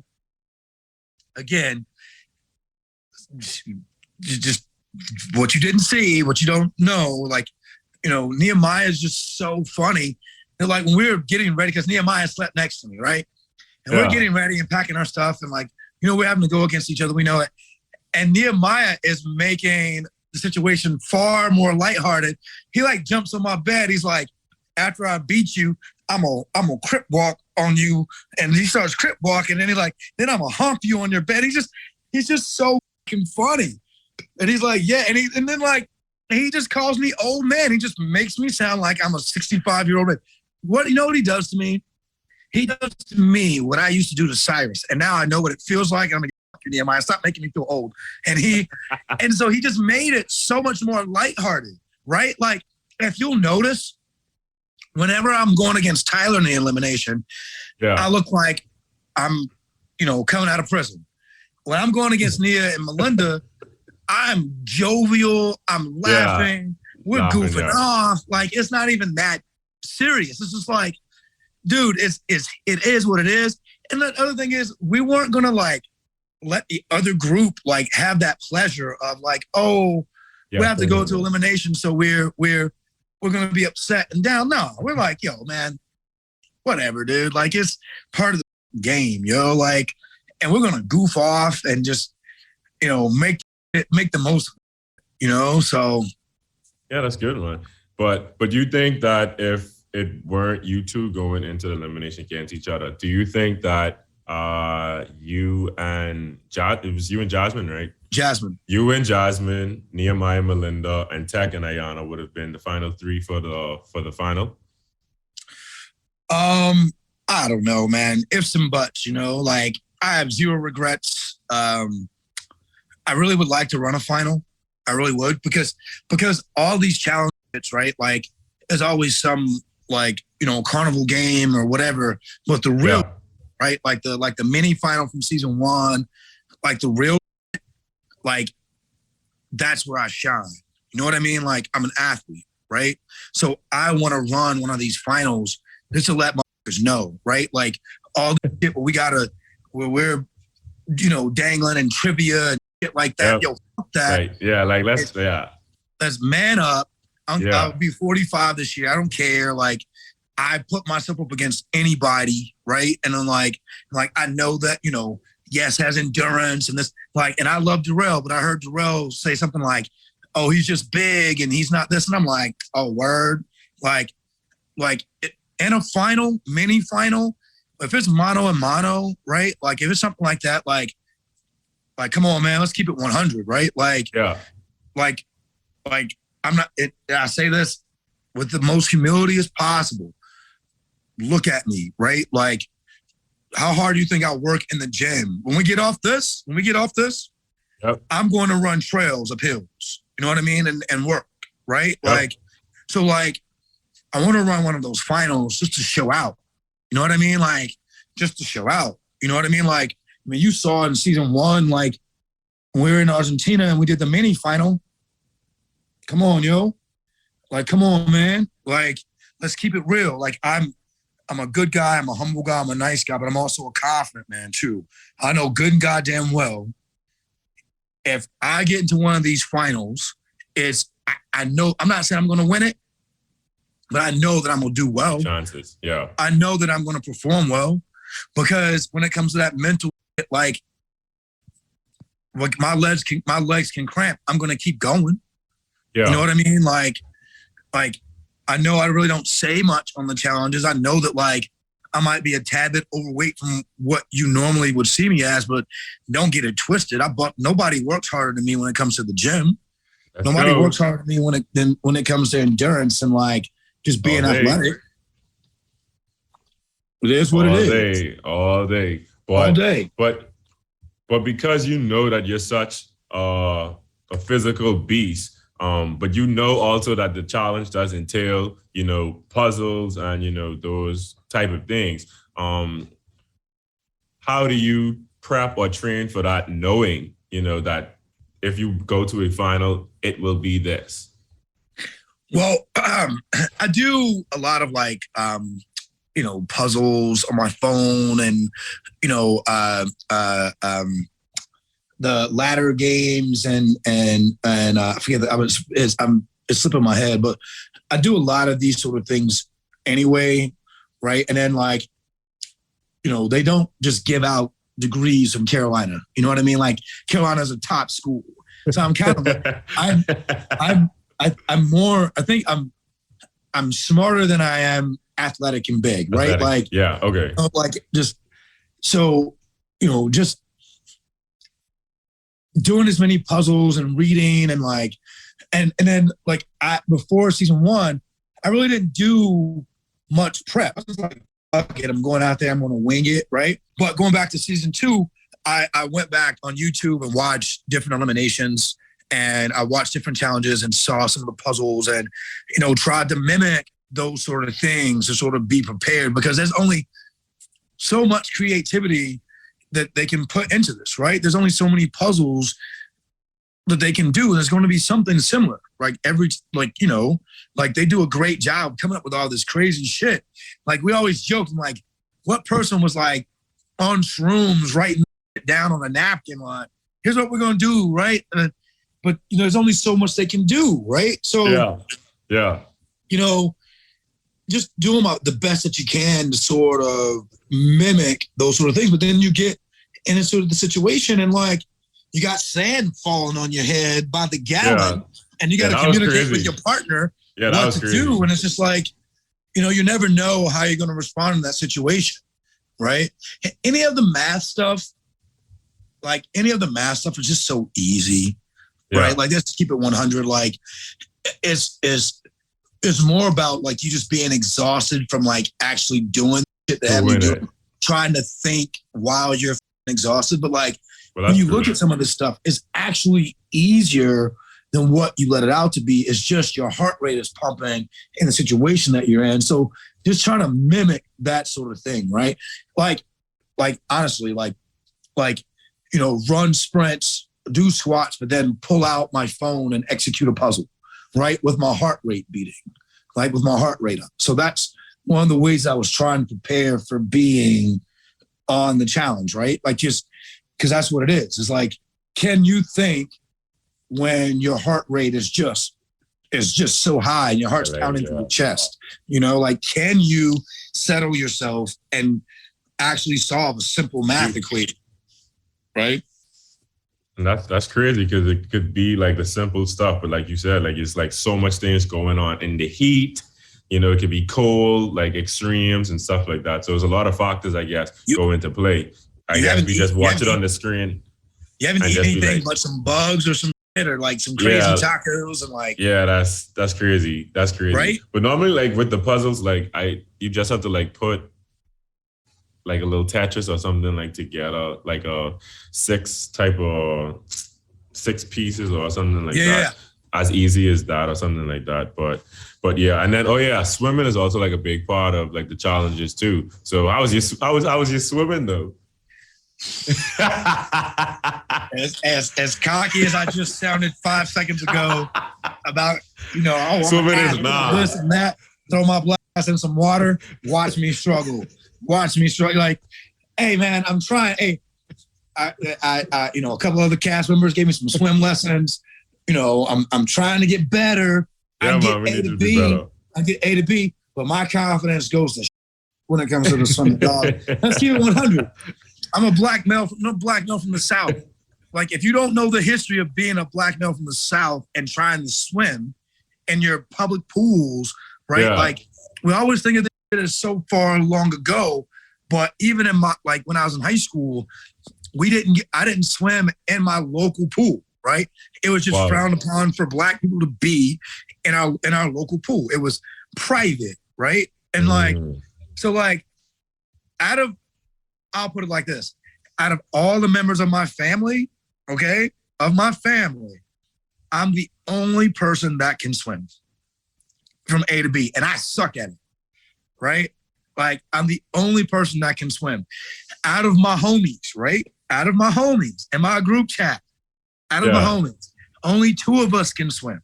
again, just what you didn't see, what you don't know, like, Nehemiah is just so funny. And like when we were getting ready, because Nehemiah slept next to me, right? And we're getting ready and packing our stuff and like, we're having to go against each other. We know it. And Nehemiah is making the situation far more lighthearted. He like jumps on my bed. He's like, after I beat you, I'm gonna crip walk on you. And he starts crip walking. And he's like, then I'm gonna hump you on your bed. He's just so fucking funny. And he's like, yeah. And then like, he just calls me old man. He just makes me sound like I'm a 65-year-old man. What he does to me? He does to me what I used to do to Cyrus. And now I know what it feels like. I'm like, Nehemiah, stop making me feel old. And and so he just made it so much more lighthearted, right? Like, if you'll notice, whenever I'm going against Tyler in the elimination, I look like I'm, coming out of prison. When I'm going against Nia and Melinda, I'm jovial. I'm laughing. We're goofing off. Like, it's not even that serious. It's just like, dude, it is what it is. And the other thing is, we weren't gonna like let the other group like have that pleasure of like, we have to go to elimination, so we're gonna be upset and down. No, we're like, yo, man, whatever, dude. Like, it's part of the game, like, and we're gonna goof off and just, make the most of it, so. Yeah, that's good, man. But you think that if it weren't you two going into the elimination against each other, do you think that you and it was you and Jasmine, right? Jasmine. You and Jasmine, Nehemiah, Melinda, and Teck and Ayana would have been the final three for the final? I don't know, man. Ifs and buts, like, I have zero regrets. I really would like to run a final. I really would, because all these challenges, right? Like, there's always some like, carnival game or whatever, but the real, right? Like the mini final from season one, like the real, like, that's where I shine. You know what I mean? Like, I'm an athlete, right? So I want to run one of these finals just to let motherfuckers know, right? Like, all the shit we're dangling and trivia and shit like that. Yo, fuck that. Right. Yeah, like let's man up. I'll be 45 this year. I don't care. Like, I put myself up against anybody, right? And I'm like I know that, Yes has endurance and this, like, and I love Darrell, but I heard Darrell say something like, oh, he's just big and he's not this. And I'm like, oh, word. Like in a final, mini final, if it's mono and mono, right? Like, if it's something like that, like, come on, man, let's keep it 100, right? Like, I'm not, I say this with the most humility as possible. Look at me, right? Like, how hard do you think I'll work in the gym? When we get off this, I'm going to run trails up hills. You know what I mean? And work, right? Yep. Like, so like, I want to run one of those finals just to show out. You know what I mean? Like, just to show out. You know what I mean? Like, I mean, you saw in season one, like, when we were in Argentina and we did the mini final. Come on, yo. Like, come on, man. Like, let's keep it real. Like, I'm a good guy. I'm a humble guy. I'm a nice guy, but I'm also a confident man, too. I know good and goddamn well, if I get into one of these finals, I know, I'm not saying I'm going to win it, but I know that I'm going to do well. Chances, yeah. I know that I'm going to perform well, because when it comes to that mental, like my legs can cramp. I'm going to keep going. Yeah. You know what I mean? Like, like, I know I really don't say much on the challenges. I know that like I might be a tad bit overweight from what you normally would see me as, but don't get it twisted. Nobody works harder than me when it comes to the gym. Nobody works harder than me when it comes to endurance and like just being athletic. It is what it is. All day. But because you know that you're such a physical beast, but you know also that the challenge does entail, you know, puzzles and, you know, those type of things. How do you prep or train for that, knowing, you know, that if you go to a final, it will be this? Well, I do a lot of like, you know, puzzles on my phone and, you know, the ladder games and I forget that it's slipping my head, but I do a lot of these sort of things anyway, right? And then like, you know, they don't just give out degrees from Carolina. You know what I mean? Like Carolina's a top school, so I'm kind of like I'm smarter than I am athletic and big, right? Athletic. Like, yeah, okay, like just so, you know, just doing as many puzzles and reading and like, and then like before season 1, I really didn't do much prep. I was like, fuck it, I'm going out there, I'm going to wing it, right? But going back to season 2, I went back on YouTube and watched different eliminations, and I watched different challenges and saw some of the puzzles and, you know, tried to mimic those sort of things to sort of be prepared, because there's only so much creativity that they can put into this, right? There's only so many puzzles that they can do. There's going to be something similar. Like you know, like they do a great job coming up with all this crazy shit. Like we always joke, like, what person was like on shrooms writing it down on a napkin, like, here's what we're going to do, right? But you know, there's only so much they can do, right? So yeah, you know, just do them the best that you can to sort of mimic those sort of things. But then you get in a sort of the situation and like you got sand falling on your head by the gallon, and you got to communicate with your partner what to do. And it's just like, you know, you never know how you're going to respond in that situation, right? Any of the math stuff is just so easy, right? Like, let's keep it 100. Like, it's more about like you just being exhausted from like actually doing shit that have you doing, trying to think while you're exhausted. But like when you look at some of this stuff, it's actually easier than what you let it out to be. It's just your heart rate is pumping in the situation that you're in. So just trying to mimic that sort of thing, right? Like honestly, like, you know, run sprints, do squats, but then pull out my phone and execute a puzzle, right? With my heart rate beating, like with my heart rate up. So that's one of the ways I was trying to prepare for being on the challenge, right? Like, just because that's what it is. It's like, can you think when your heart rate is just so high and your heart's pounding through your chest? You know, like, can you settle yourself and actually solve a simple math equation, right? And that's crazy, because it could be like the simple stuff, but like you said, like it's like so much things going on in the heat. You know, it could be cold, like extremes and stuff like that. So there's a lot of factors, I guess, go into play. I guess we just watch it on the screen. You haven't eaten anything but some bugs or some shit, or like some crazy tacos and like. Yeah, that's crazy. That's crazy. Right? But normally, like with the puzzles, like you just have to like put like a little Tetris or something like together, like a 6 pieces or something like that. As easy as that or something like that. But yeah, and then swimming is also like a big part of like the challenges too. So how was your swimming though? as cocky as I just sounded 5 seconds ago about, you know, swimming is not this and that, throw my glass in some water, watch me struggle. Like, hey man, I'm trying. Hey, I you know, a couple other cast members gave me some swim lessons. You know, I'm trying to get better. I get A to B, but my confidence goes to when it comes to the swimming, dog. Let's keep it 100. I'm a black male from the South. Like, if you don't know the history of being a black male from the South and trying to swim, in your public pools, right? Yeah. Like we always think of it as so far long ago, but even in my, like when I was in high school, I didn't swim in my local pool, right? It was just frowned upon for Black people to be in our local pool. It was private, right? And like, so like I'll put it like this, out of all the members of my family, okay, I'm the only person that can swim from A to B, and I suck at it, right? Like, I'm the only person that can swim. Out of my homies, right? Out of my homies in my group chat, my homies, only 2 of us can swim,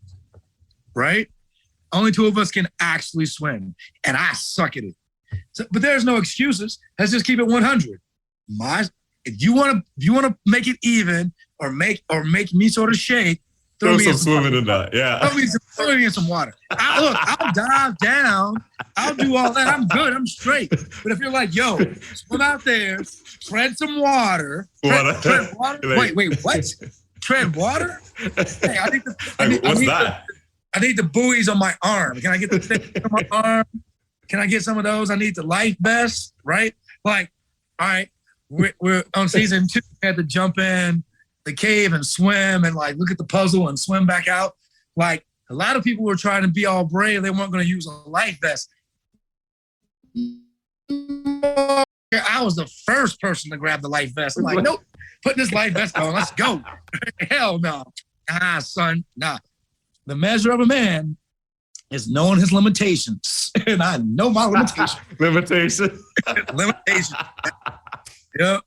right? Only 2 of us can actually swim, and I suck at it. So, but there's no excuses. Let's just keep it 100. If you want to make it even or make me sort of shake, throw some swimming in that. Yeah. Throw me in some water. I'll dive down. I'll do all that. I'm good. I'm straight. But if you're like, yo, swim out there, tread some water. Tread water? Wait, what? Tread water? Hey, I need the buoys on my arm. Can I get the thing on my arm? Can I get some of those? I need the life vest, right? Like, all right, we're on season 2. We had to jump in the cave and swim and like look at the puzzle and swim back out. Like a lot of people were trying to be all brave. They weren't going to use a life vest. I was the first person to grab the life vest. I'm like, nope, put this life vest on. Let's go. Hell no. Son, nah. The measure of a man is knowing his limitations. And I know my limitations. Limitation. Yep.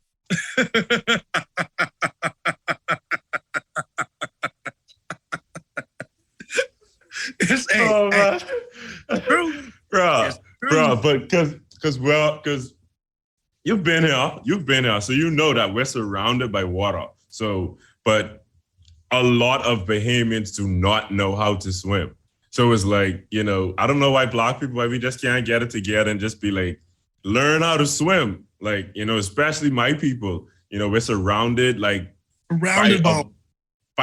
True. Bro, but because you've been here, so you know that we're surrounded by water. So, but a lot of Bahamians do not know how to swim. So it's like, I don't know why Black people, why we just can't get it together and just be like, learn how to swim. Like, especially my people, we're surrounded by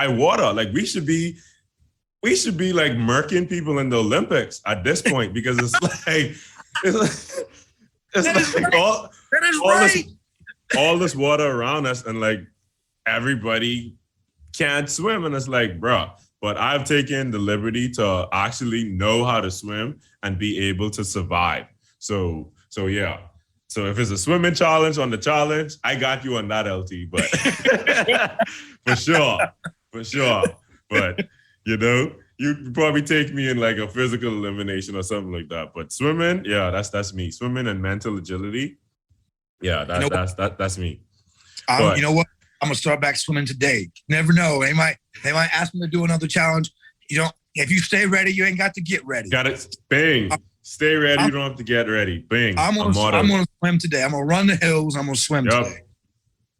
water. Like we should be like murking people in the Olympics at this point, because all this water around us, and like everybody can't swim. And it's like, bro, but I've taken the liberty to actually know how to swim and be able to survive. So yeah. So if it's a swimming challenge on the challenge, I got you on that, LT. But for sure. But you probably take me in like a physical elimination or something like that. But swimming, yeah, that's me. Swimming and mental agility, yeah, that's me. You know what? I'm gonna start back swimming today. Never know. They might ask me to do another challenge. If you stay ready, you ain't got to get ready. Got it. Bang. Stay ready. You don't have to get ready. Bang. I'm gonna swim today. I'm gonna run the hills. I'm gonna swim today.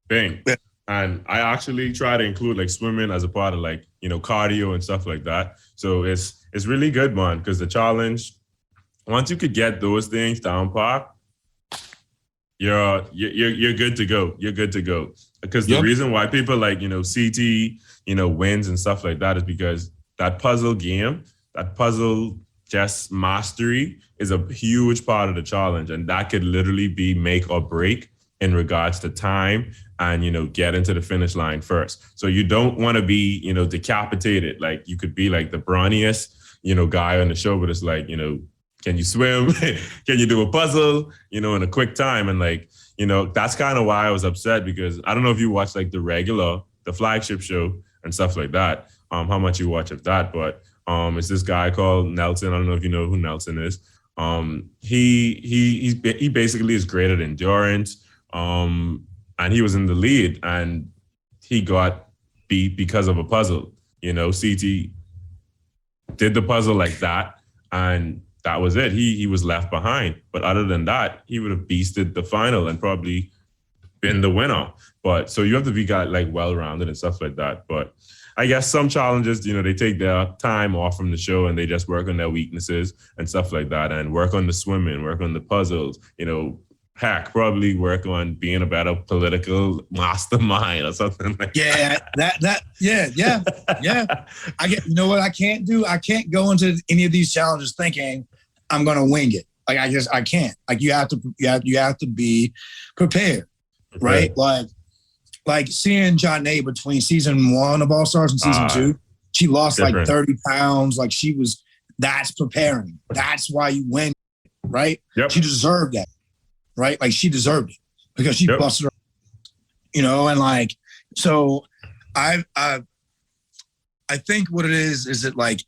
Bang. Yeah. And I actually try to include like swimming as a part of like, cardio and stuff like that. So it's really good, man, because the challenge, once you could get those things down pat, you're good to go. You're good to go. Because the reason why people like, CT, wins and stuff like that is because that puzzle game, that puzzle chess mastery is a huge part of the challenge. And that could literally be make or break in regards to time and, get into the finish line first. So you don't want to be, decapitated. Like you could be like the brawniest, guy on the show, but it's like, can you swim? Can you do a puzzle, in a quick time? And like, that's kind of why I was upset, because I don't know if you watch like the flagship show and stuff like that, how much you watch of that, but it's this guy called Nelson. I don't know if you know who Nelson is. He basically is great at endurance. And he was in the lead and he got beat because of a puzzle. CT did the puzzle like that and that was it. He was left behind. But other than that, he would have beasted the final and probably been the winner. But so you have to be like well-rounded and stuff like that. But I guess some challenges, they take their time off from the show and they just work on their weaknesses and stuff like that and work on the swimming, work on the puzzles, heck, probably work on being a better political mastermind or something like yeah. I get, you know what I can't do? I can't go into any of these challenges thinking I'm going to wing it. Like, I can't. Like, you have to be prepared, right? Like seeing Janae between season 1 of All Stars and season 2, she lost like 30 pounds. Like, that's preparing. That's why you win, right? Yep. She deserved that, right? Like, she deserved it because she busted her, you know, and like, so I think what it is it like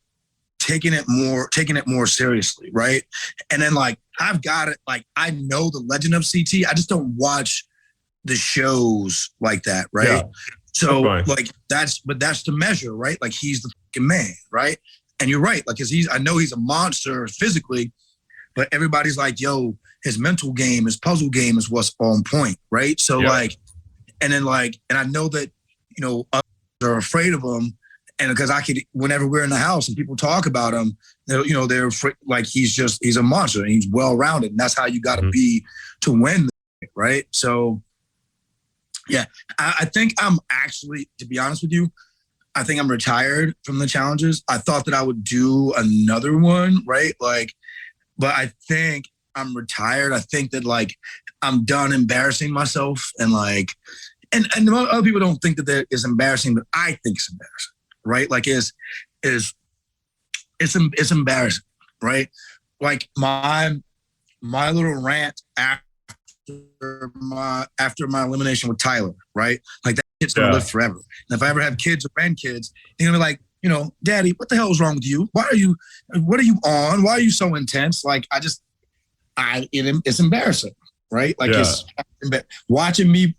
taking it more seriously, right? And then like, I've got it, like, I know the legend of CT. I just don't watch the shows like that, right? Yeah. So like, that's the measure, right? Like, he's the fucking man, right? And you're right, like, 'cause I know he's a monster physically, but everybody's like, yo, his mental game, his puzzle game is what's on point, right? So like, and then like, and I know that, you know, others are afraid of him, and because whenever we're in the house and people talk about him, they're afraid, like, he's a monster and he's well-rounded, and that's how you got to be to win, right? So yeah, I think I'm actually, to be honest with you, I think I'm retired from the challenges. I thought that I would do another one, right? Like, but I think I'm retired. I think that like I'm done embarrassing myself, and like, and other people don't think that it's embarrassing, but I think it's embarrassing, right? Like, it's embarrassing, right? Like my little rant after my elimination with Tyler, right? Like, that shit's gonna live forever. And if I ever have kids or grandkids, they're gonna be like, you know, Daddy, what the hell is wrong with you? What are you on? Why are you so intense? Like, it's embarrassing, right? Like, it's watching me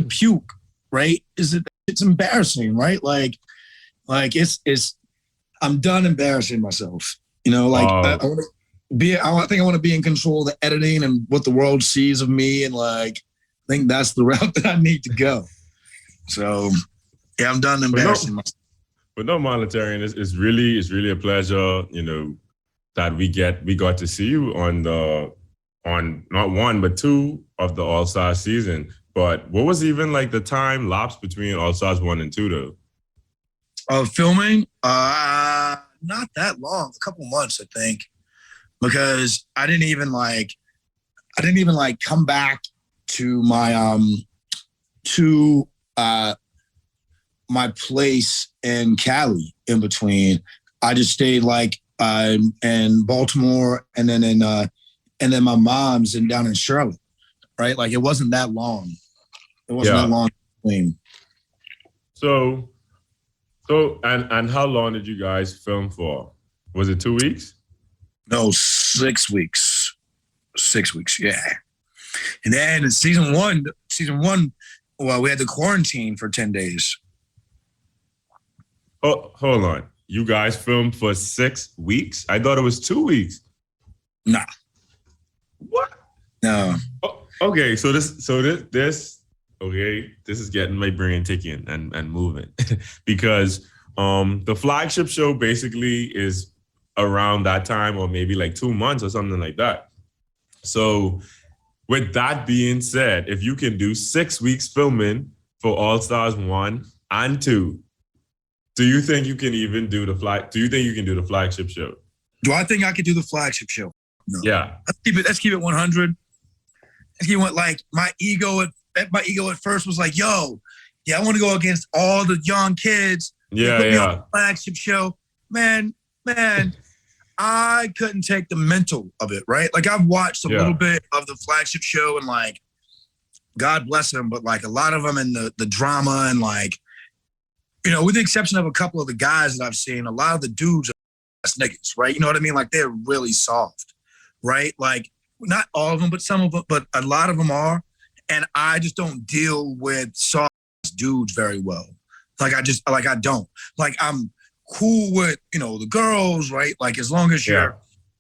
puke, right? It's embarrassing, right? Like it's I'm done embarrassing myself. You know, like, I think I want to be in control of the editing and what the world sees of me, and like, I think that's the route that I need to go. So yeah, I'm done embarrassing myself. But no, Laterrian, it's really a pleasure, you know, that we got to see you on not one but 2 of the All Star season. But what was even like the time lapse between All Stars 1 and 2 though? Filming, not that long, a couple months, I think, because I didn't even come back to my place in Cali in between. I just stayed like in Baltimore, and then my mom's down in Charlotte, right? Like, it wasn't that long. It wasn't that long between. So and how long did you guys film for? Was it 2 weeks? No, 6 weeks. 6 weeks, yeah. And then in season one, well, we had the quarantine for 10 days. Oh, hold on. You guys filmed for 6 weeks? I thought it was 2 weeks. Nah. What? No. Oh, okay, so this is getting my brain ticking and moving because the flagship show basically is around that time, or maybe like 2 months or something like that. So with that being said, if you can do 6 weeks filming for All Stars 1 and 2, do you think you can even do do you think you can do the flagship show? Do I think I could do the flagship show? No. Yeah. Let's keep it 100. Let's keep it, like, my ego at first was like, yo, yeah, I want to go against all the young kids. Yeah. Flagship show. Man, I couldn't take the mental of it, right? Like, I've watched a little bit of the flagship show, and like, God bless them, but like, a lot of them in the drama, and like, you know, with the exception of a couple of the guys that I've seen, a lot of the dudes are niggas, right? You know what I mean? Like, they're really soft, right? Like, not all of them, but some of them, but a lot of them are. And I just don't deal with soft dudes very well. Like, I don't. Like, I'm cool with, you know, the girls, right? Like, as long as you're,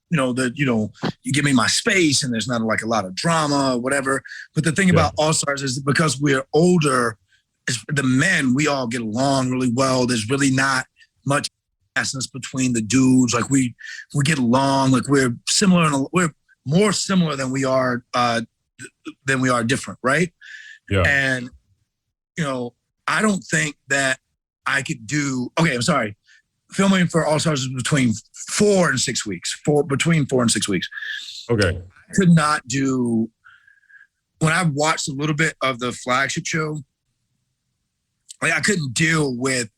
you give me my space and there's not like a lot of drama or whatever. But the thing about All Stars is because we're older, the men, we all get along really well. There's really not much essence between the dudes. Like, we get along. Like, we're similar, we're more similar than we are than we are different, right? Yeah. And, you know, I don't think that I could do, okay, I'm sorry. Filming for All Stars is between 4 and 6 weeks, between 4 and 6 weeks. Okay. I could not do, when I watched a little bit of the flagship show, like I couldn't deal with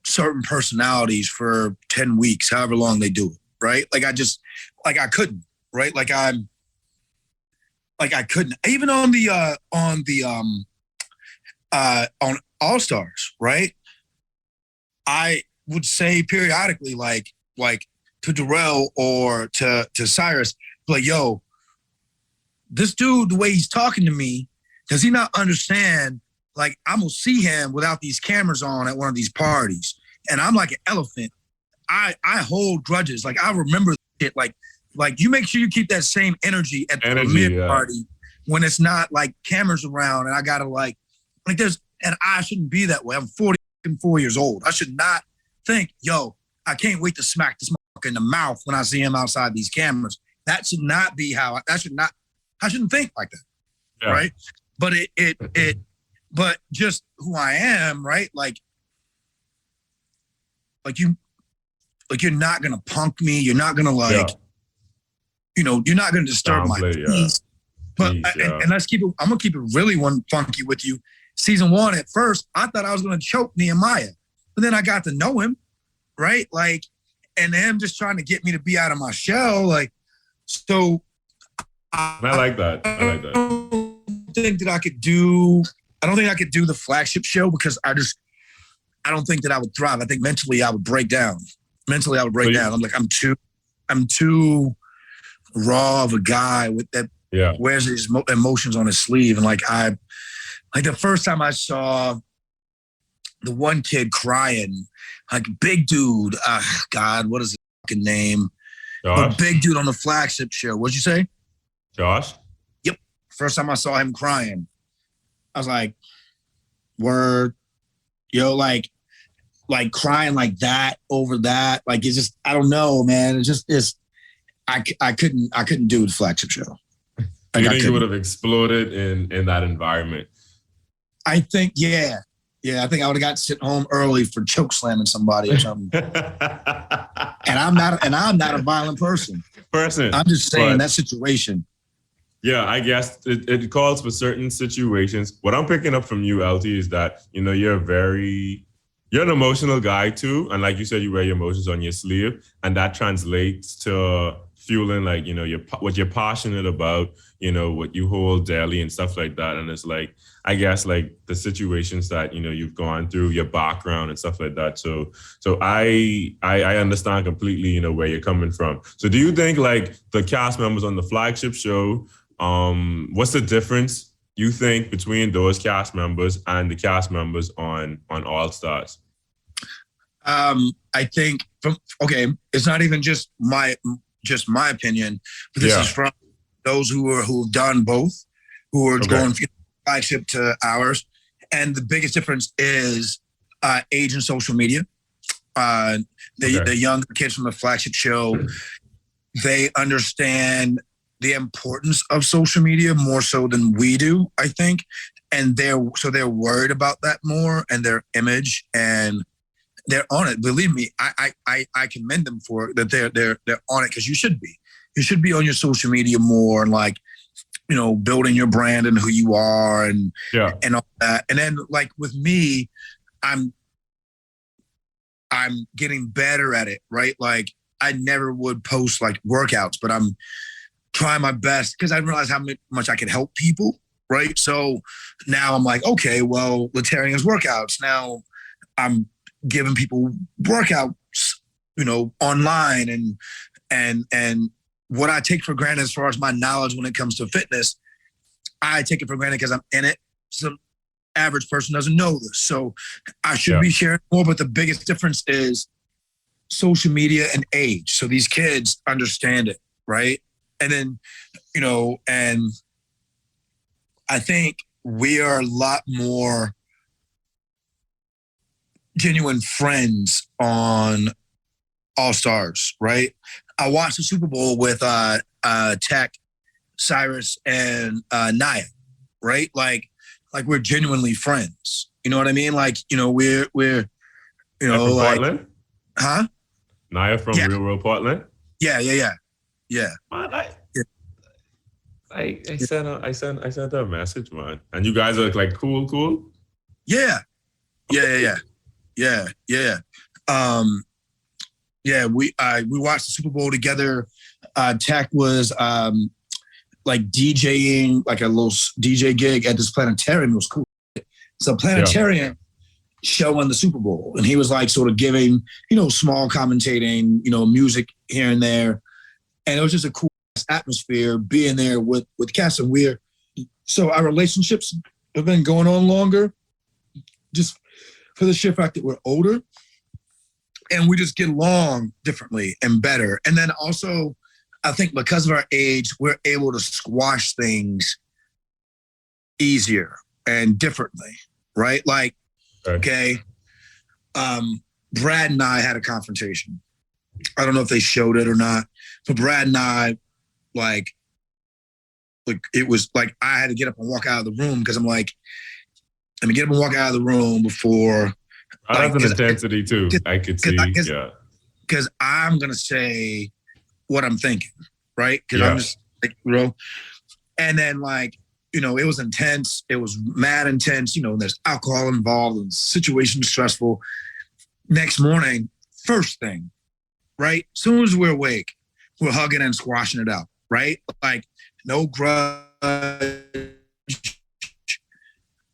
certain personalities for 10 weeks, however long they do it, right? Like I couldn't, right? I couldn't. Even on All Stars, right? I would say periodically, like to Darrell or to Cyrus, like, yo, this dude, the way he's talking to me, does he not understand? Like, I'm gonna see him without these cameras on at one of these parties, and I'm like an elephant. I hold grudges. Like, I remember it. Like you make sure you keep that same energy at the premiere party when it's not like cameras around, and I gotta like there's, and I shouldn't be that way. I'm 44 years old. I should not think, yo, I can't wait to smack this motherfucker in the mouth when I see him outside these cameras. That should not be how I shouldn't think like that, right? But but just who I am, right? Like you're not gonna punk me. You're not gonna you know, you're not gonna disturb my peace. But and let's keep it. I'm gonna keep it really funky with you. Season 1, at first, I thought I was gonna choke Nehemiah, but then I got to know him, right? Like, and him just trying to get me to be out of my shell, like. So I like that. I like that. I don't think I could do the flagship show because I don't think that I would thrive. I think mentally I would break down. I'm like, I'm too raw of a guy with that. Yeah. Wears his emotions on his sleeve. And like the first time I saw the one kid crying, like big dude, God, what is his fucking name? Josh? A big dude on the flagship show. What'd you say? Josh? Yep. First time I saw him crying, I was like, word, yo, like crying like that over that. Like, it's just, I don't know, man. I couldn't do the flagship show. Like, you think you would have exploded in that environment? I think, yeah. Yeah, I think I would have got sent home early for choke slamming somebody or something. and I'm not a violent person. I'm just saying that situation. Yeah, I guess it calls for certain situations. What I'm picking up from you, LT, is that, you know, you're an emotional guy too. And like you said, you wear your emotions on your sleeve, and that translates to fueling, like, you know, what you're passionate about, you know, what you hold dearly and stuff like that. And it's like, I guess, like the situations that, you know, you've gone through, your background and stuff like that. So I understand completely, you know, where you're coming from. So do you think, like, the cast members on the flagship show, what's the difference you think between those cast members and the cast members on All Stars? I think it's not even just my opinion, but this is from those who've done both, who are going from flagship to ours. And the biggest difference is age and social media. The younger kids from the flagship show, they understand the importance of social media more so than we do, I think. And they're worried about that more, and their image, and they're on it. Believe me, I commend them for it, that they're on it, because you should be. You should be on your social media more, and, like, you know, building your brand and who you are, and all that. And then, like, with me, I'm getting better at it, right? Like, I never would post like workouts, but I'm trying my best because I realized how much I can help people, right? So now I'm like, okay, well, Laterrians workouts. Now I'm giving people workouts, you know, online, and what I take for granted as far as my knowledge when it comes to fitness, I take it for granted because I'm in it. Some average person doesn't know this, so I should be sharing more. But the biggest difference is social media and age. So these kids understand it, right? And then, you know, and I think we are a lot more genuine friends on All Stars, right? I watched the Super Bowl with Teck Cyrus and Naya, right? Like we're genuinely friends. You know what I mean? Like, you know, we're you know, from like, Portland? huh? Naya from Real World Portland? Yeah. Man, I sent her a message, man. And you guys are like cool. Yeah. We watched the Super Bowl together. Teck was like DJing, like a little DJ gig at this planetarium. It was cool. It's a planetarium show on the Super Bowl, and he was like sort of giving, you know, small commentating, you know, music here and there, and it was just a cool atmosphere being there with Cass. And so our relationships have been going on longer, just for the sheer fact that we're older, and we just get along differently and better. And then also, I think because of our age, we're able to squash things easier and differently, right? Like, okay, Brad and I had a confrontation. I don't know if they showed it or not, but Brad and I, like it was like I had to get up and walk out of the room because I'm like, let me get up and walk out of the room before. I have an intensity too. I could see, because I'm gonna say what I'm thinking, right? Because I'm just like, you know, and then like, you know, it was intense. It was mad intense. You know, there's alcohol involved and the situation stressful. Next morning, first thing, right? As soon as we're awake, we're hugging and squashing it out, right? Like no grudge.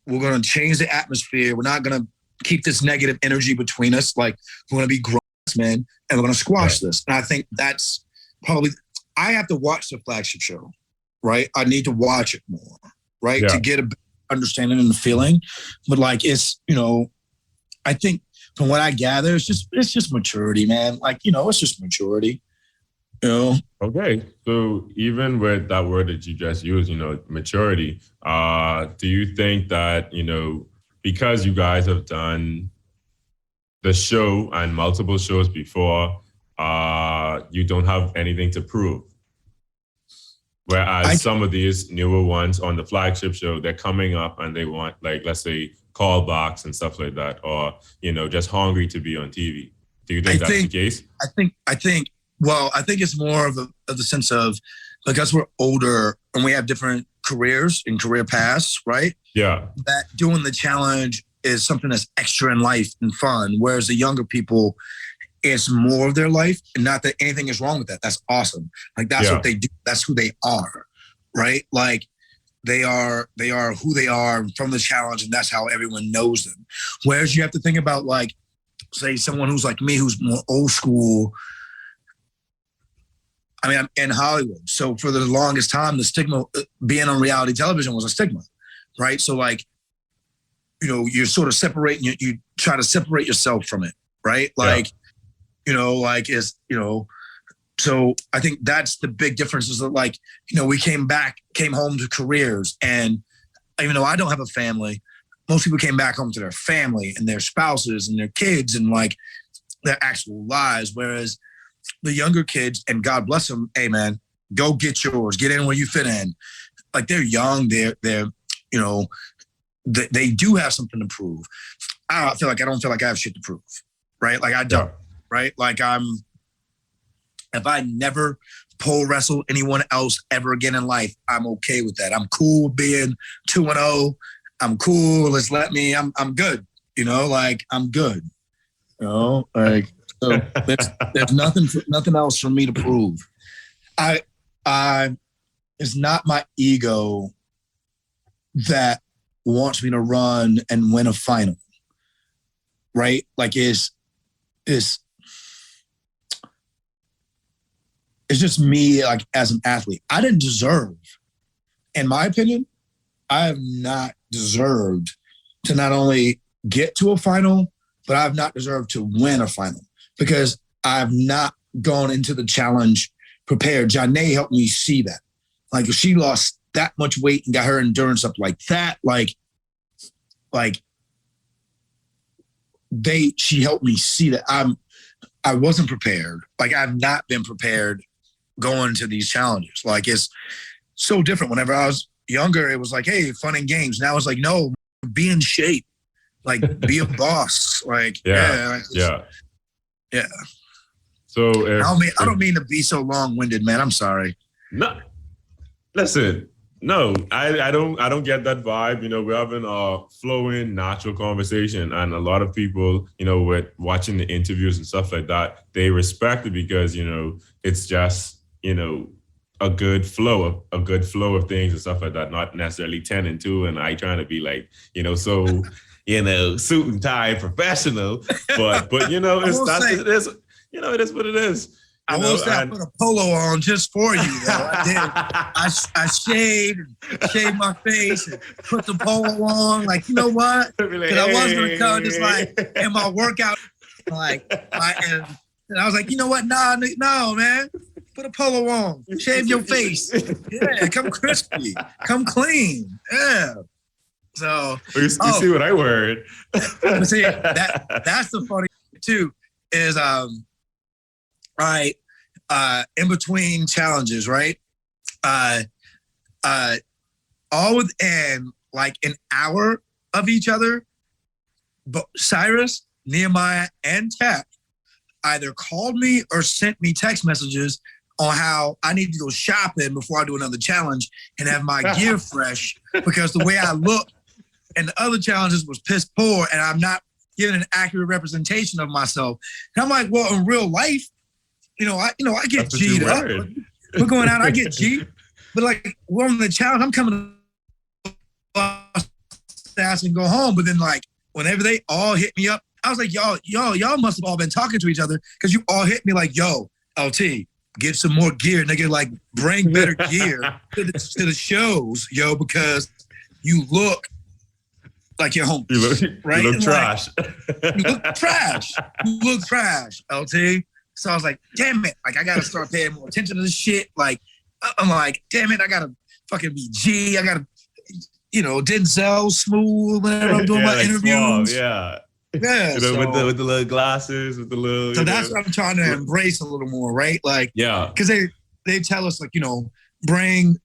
We're going to change the atmosphere. We're not going to keep this negative energy between us. Like we're going to be grown men and we're going to squash this. And I think that's probably, I have to watch the flagship show, right? I need to watch it more, right? To get a better understanding and the feeling. But like, it's, you know, I think from what I gather, it's just maturity, man. Like, you know, it's just maturity, you know? Okay. So even with that word that you just used, you know, maturity, do you think that, you know, because you guys have done the show and multiple shows before, you don't have anything to prove? Whereas some of these newer ones on the flagship show, they're coming up and they want, like, let's say, callbacks and stuff like that, or, you know, just hungry to be on TV. Do you think that's the case? I think it's more of the sense of, because we're older and we have different careers and career paths, right? Yeah. That doing the challenge is something that's extra in life and fun, whereas the younger people, it's more of their life. And not that anything is wrong with that. That's awesome. Like that's what they do. That's who they are, right? Like they are who they are from the challenge, and that's how everyone knows them. Whereas you have to think about, like, say someone who's like me, who's more old school. I mean, I'm in Hollywood. So for the longest time, the stigma being on reality television was a stigma, right? So like, you know, you're sort of separating, you try to separate yourself from it, right? Like, you know, like is, you know, so I think that's the big difference is that, like, you know, we came home to careers, and even though I don't have a family, most people came back home to their family and their spouses and their kids and like their actual lives. Whereas the younger kids, and God bless them, hey man, go get yours, get in where you fit in. Like they're young, they're you know, they do have something to prove. I don't feel like I have shit to prove, right? Like I don't, right? Like if I never pole wrestle anyone else ever again in life, I'm okay with that. I'm cool with being 2-0. I'm cool. I'm good. You know, like I'm good. You know, like so there's nothing else for me to prove. It's not my ego that wants me to run and win a final, right? Like it's just me, like as an athlete. I didn't deserve, in my opinion, I have not deserved to not only get to a final, but I've not deserved to win a final because I've not gone into the challenge prepared. Janae helped me see that. Like if she lost that much weight and got her endurance up like that, she helped me see that I wasn't prepared. Like I've not been prepared going to these challenges. Like so different. Whenever I was younger, it was like, hey, fun and games. Now it's like, no, be in shape, like be a boss. Like, yeah. So I don't mean to be so long-winded, man. I'm sorry. No, listen. No, I don't get that vibe. You know, we're having a flowing, natural conversation, and a lot of people, you know, with watching the interviews and stuff like that, they respect it because, you know, it's just, you know, a good flow of things and stuff like that. Not necessarily 10 and 2, and I trying to be like, you know, so, you know, suit and tie professional, but you know, it is, you know, it is what it is. I put a polo on just for you. Though. I did. I shaved my face and put the polo on. Like, you know what? Because I was going to come just like in my workout. And I was like, you know what? No, man. Put a polo on. Shave your face. Yeah, come crispy. Come clean. Yeah. So. You see what I wear. See, that's the funny thing, too, is in between challenges, right? All within like an hour of each other, but Cyrus, Nehemiah, and Teck either called me or sent me text messages on how I need to go shopping before I do another challenge and have my gear fresh, because the way I look and the other challenges was piss poor and I'm not giving an accurate representation of myself. And I'm like, well, in real life, I get G'd up. We're going out, I get G'd. But like, we're on the challenge, I'm coming to and go home. But then like, whenever they all hit me up, I was like, y'all must have all been talking to each other, because you all hit me like, yo, LT, get some more gear. Nigga, like, bring better gear to the shows, yo, because you look like you're home. Right? You look trash. Like, you look trash. You look trash, LT. So I was like, damn it. Like, I got to start paying more attention to this shit. Like, I'm like, damn it. I got to fucking be G. I got to, Denzel, Smooth, whenever I'm doing my like interviews. Small, yeah. With the little glasses, with the little. So that's what I'm trying to embrace a little more, right? Like, yeah. Because they tell us, like, bring,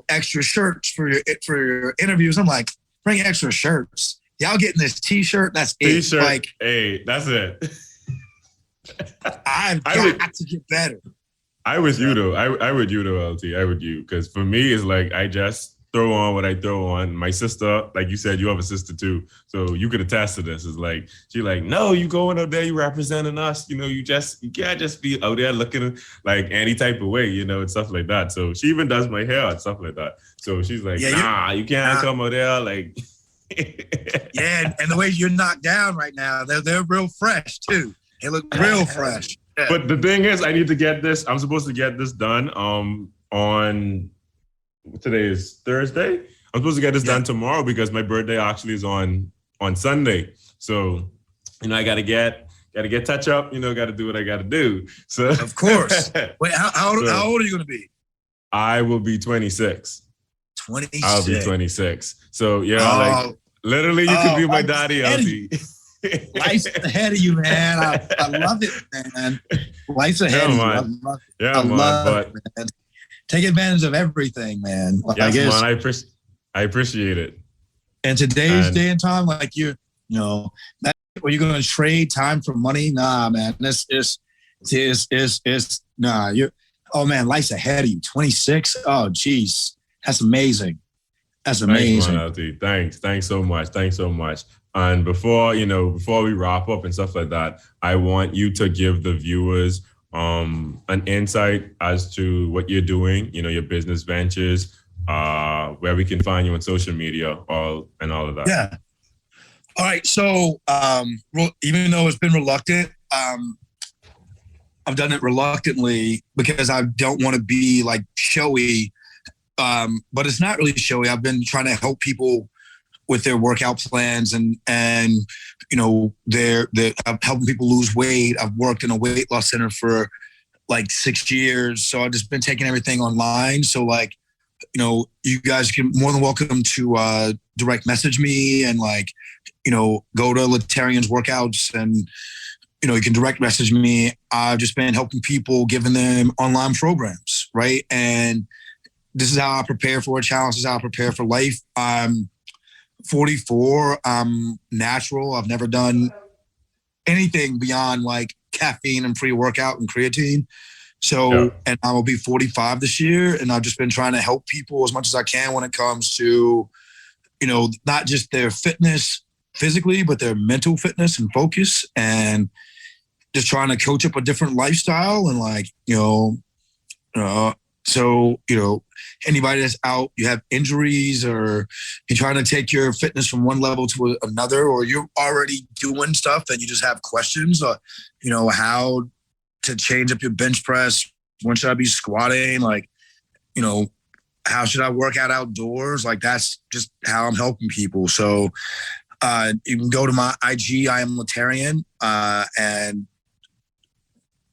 extra shirts for your interviews. I'm like, bring extra shirts. Y'all getting this T-shirt? That's T-shirt. Like, hey, that's it. I've got to get better. I would you though, LT. I would you, because for me it's like I just throw on what I throw on. My sister, like you said, you have a sister too, so you could attest to this. It's like she's like, no, you going up there, you representing us. You can't just be out there looking like any type of way, and stuff like that. So she even does my hair and stuff like that. So she's like, you can't come out there like. Yeah, and the way you're knocked down right now, they're real fresh too. They look real fresh. Yeah. But the thing is, I need to get this. I'm supposed to get this done on today is Thursday. I'm supposed to get this done tomorrow because my birthday actually is on Sunday. So, I gotta get touch up. Got to do what I got to do. So of course. Wait, how old are you gonna be? I will be 26. 26. I'll be 26. So like literally, you could be my daddy, LT. Life's ahead of you, man. I love it, man. Life's ahead of you. I love it, man. Take advantage of everything, man. Yes, man, I appreciate it. And today's day and time, like that where you're gonna trade time for money? Nah, man. This is nah. Oh man, life's ahead of you. 26. Oh, geez, that's amazing. That's amazing. Thanks, man, LT. Thanks so much. And before we wrap up and stuff like that, I want you to give the viewers an insight as to what you're doing, your business ventures, where we can find you on social media, and all of that. Yeah. All right. So even though it's been reluctant, I've done it reluctantly because I don't want to be like showy, but it's not really showy. I've been trying to help people with their workout plans and they're helping people lose weight. I've worked in a weight loss center for like 6 years. So I've just been taking everything online. So like, you guys can more than welcome to direct message me and like, go to Laterrians workouts and, you can direct message me. I've just been helping people, giving them online programs. Right. And this is how I prepare for a challenge. This is how I prepare for life. I'm 44. I'm natural. I've never done anything beyond like caffeine and pre-workout and creatine. So, and I will be 45 this year. And I've just been trying to help people as much as I can when it comes to, you know, not just their fitness physically, but their mental fitness and focus, and just trying to coach up a different lifestyle. And like, you know, so, you know, anybody that's out, you have injuries, or you're trying to take your fitness from one level to another, or you're already doing stuff and you just have questions, or, you know, how to change up your bench press. When should I be squatting? Like, you know, how should I work out outdoors? Like, that's just how I'm helping people. So you can go to my IG, I am Laterrian, and,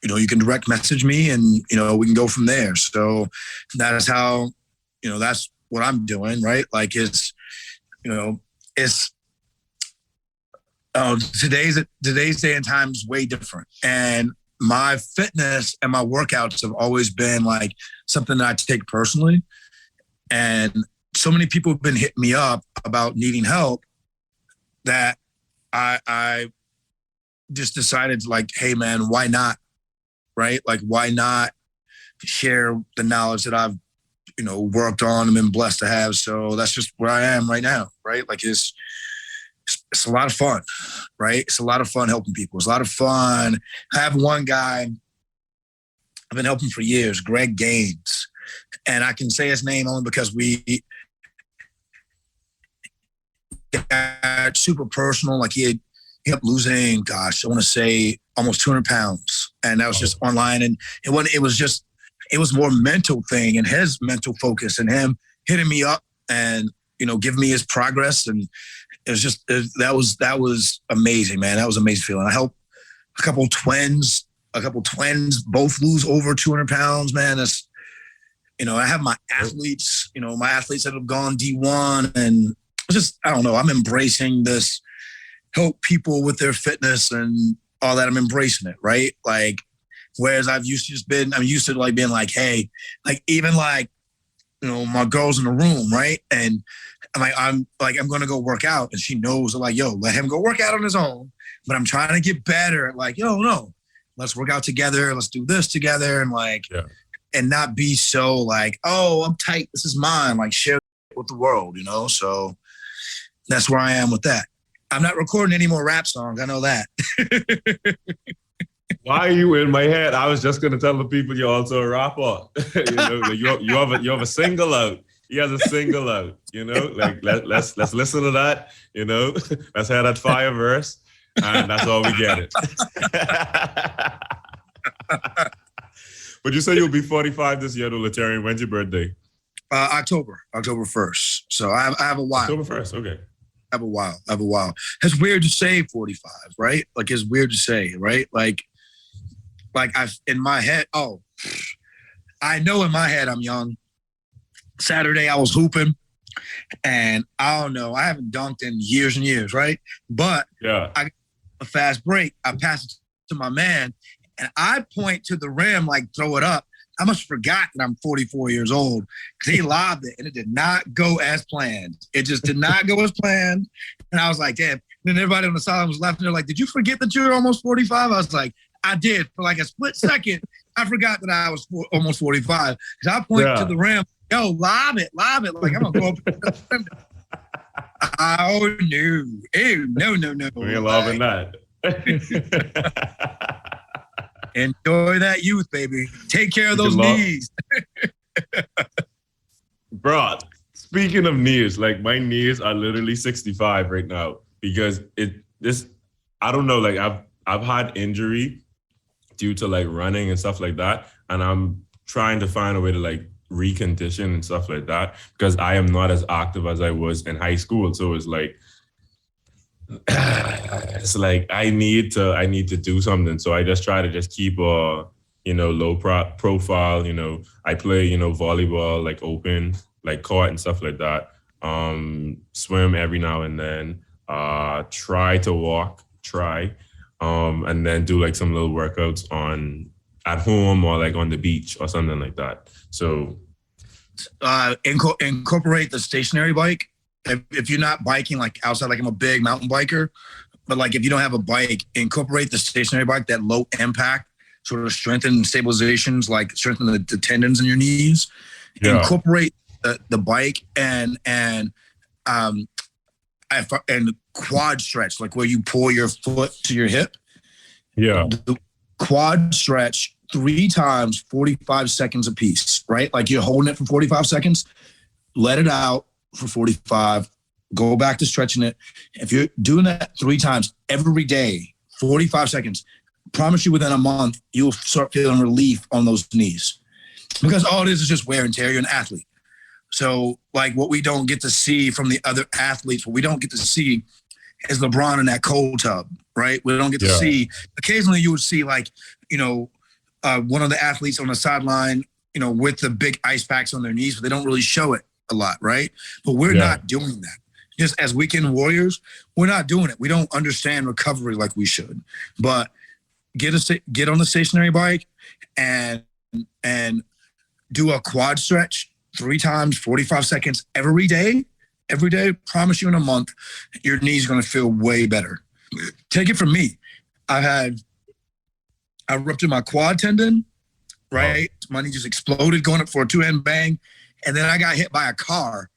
you know, you can direct message me, and, you know, we can go from there. So that's how, you know, that's what I'm doing, right? Like, it's, you know, it's, today's day and time is way different. And my fitness and my workouts have always been like something that I take personally. And so many people have been hitting me up about needing help that I just decided to, like, hey man, why not? Right? Like, why not share the knowledge that I've, you know, worked on and been blessed to have. So that's just where I am right now. Right? Like, it's a lot of fun, right? It's a lot of fun helping people. It's a lot of fun. I have one guy I've been helping for years, Greg Gaines. And I can say his name only because we got super personal. Like, he ended up losing, gosh, I want to say almost 200 pounds. And that was just online. And it was more mental thing, and his mental focus, and him hitting me up and, you know, giving me his progress. And it was just, that was amazing, man. That was an amazing feeling. I helped a couple twins, both lose over 200 pounds, man. That's, you know, I have my athletes, you know, my athletes that have gone D1, and just, I don't know, I'm embracing this, help people with their fitness and all that. I'm embracing it, right? Like, whereas I'm used to like being like, hey, like, even like, you know, my girl's in the room, right? And I'm going to go work out, and she knows, like, yo, let him go work out on his own. But I'm trying to get better at, like, yo, no, let's work out together. Let's do this together. And like, and not be so like, oh, I'm tight, this is mine. Like, share with the world, you know? So that's where I am with that. I'm not recording any more rap songs. I know that. Why are you in my head? I was just going to tell the people you're also a rapper. You know, you have a single out. He has a single out, you know, like, let's listen to that, you know, let's hear that fire verse, and that's all we get it. But you say you'll be 45 this year, though, Laterrian. When's your birthday? October 1st. So I have a while. October 1st, okay. I have a while. It's weird to say 45, right? Like, it's weird to say, right? Like in my head, I know in my head I'm young. Saturday I was hooping, and I don't know, I haven't dunked in years and years, right? But I got a fast break. I pass it to my man, and I point to the rim, like, throw it up. I must have forgot that I'm 44 years old, because he lobbed it, and it did not go as planned. It just did not go as planned. And I was like, damn. And then everybody on the sideline was laughing. They're like, did you forget that you're almost 45? I was like, I did. For like a split second, I forgot that I was almost 45. Because I pointed to the rim, yo, lob it. Like, I'm going to go up. Oh, no. Ew, no. We ain't loving that. Enjoy that youth, baby. Take care of those knees. Bro, speaking of knees, like, my knees are literally 65 right now, because I don't know, like, I've had injury due to, like, running and stuff like that, and I'm trying to find a way to, like, recondition and stuff like that, because I am not as active as I was in high school. So it's like I need to do something. So I just try to just keep a, you know, low profile. You know, I play, you know, volleyball, like, open, like, court and stuff like that. Swim every now and then. Try to walk. And then do, like, some little workouts at home, or like on the beach or something like that. So Incorporate the stationary bike. If you're not biking like outside, like I'm a big mountain biker, but like if you don't have a bike, incorporate the stationary bike, that low impact sort of strengthen stabilizations, like strengthen the tendons in your knees. Yeah. Incorporate the bike and quad stretch, like where you pull your foot to your hip. Yeah. The quad stretch 3 times, 45 seconds a piece, right? Like you're holding it for 45 seconds, let it out for 45, go back to stretching it. If you're doing that 3 times every day, 45 seconds, promise you within a month, you'll start feeling relief on those knees. Because all it is just wear and tear. You're an athlete. So like what we don't get to see from the other athletes, what we don't get to see is LeBron in that cold tub, right? We don't get to see, occasionally you would see like, one of the athletes on the sideline, with the big ice packs on their knees, but they don't really show it a lot, right? But we're not doing that. Just as weekend warriors, we're not doing it. We don't understand recovery like we should. But get on the stationary bike and do a quad stretch 3 times, 45 seconds every day. Every day, promise you in a month, your knee's going to feel way better. Take it from me. I ruptured my quad tendon, right? Oh. My knee just exploded going up for a 2-hand bang. And then I got hit by a car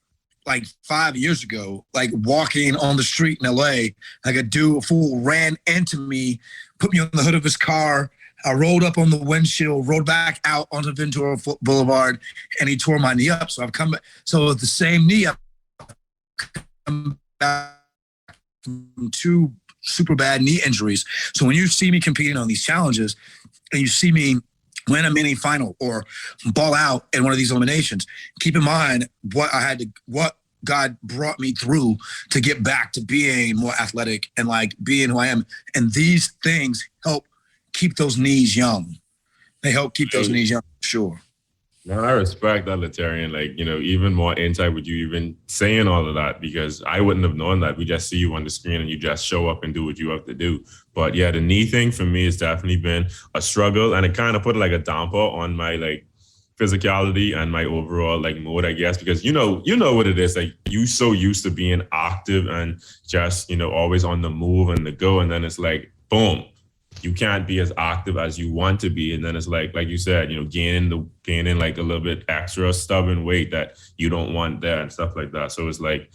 like 5 years ago, like walking on the street in LA. Like a fool ran into me, put me on the hood of his car. I rolled up on the windshield, rolled back out onto Ventura Boulevard, and he tore my knee up. So I've come back. So with the same knee, I've come back from 2 super bad knee injuries. So when you see me competing on these challenges and you see me win a mini final or ball out in one of these eliminations, keep in mind what God brought me through to get back to being more athletic and like being who I am. And these things help keep those knees young. They help keep those knees young, for sure. No, I respect that, Laterrian. Like, even more insight with you even saying all of that, because I wouldn't have known that. We just see you on the screen and you just show up and do what you have to do. But yeah, the knee thing for me has definitely been a struggle, and it kind of put like a damper on my like physicality and my overall like mode, I guess, because you know what it is. Like you so used to being active and just, always on the move and the go. And then it's like, boom, you can't be as active as you want to be. And then it's like you said, gaining like a little bit extra stubborn weight that you don't want there and stuff like that. So it's like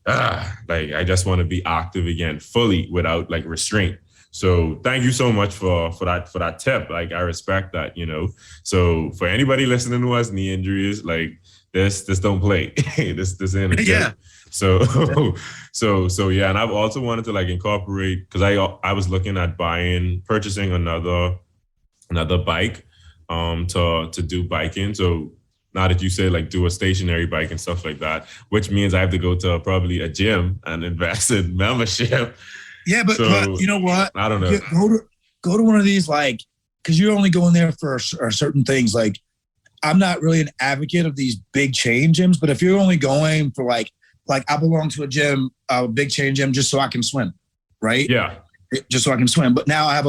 I just want to be active again, fully without like restraint. So thank you so much for that tip. Like I respect that, So for anybody listening who has knee injuries, like this don't play. this ain't a joke. Yeah. So yeah, and I've also wanted to like incorporate, because I was looking at purchasing another bike to do biking. So now that you say like do a stationary bike and stuff like that, which means I have to go to probably a gym and invest in membership. Yeah, but you know what? I don't know. Go to one of these, like, because you're only going there for certain things. Like, I'm not really an advocate of these big chain gyms, but if you're only going for like I belong to a gym, a big chain gym, just so I can swim, right? Yeah, just so I can swim. But now I have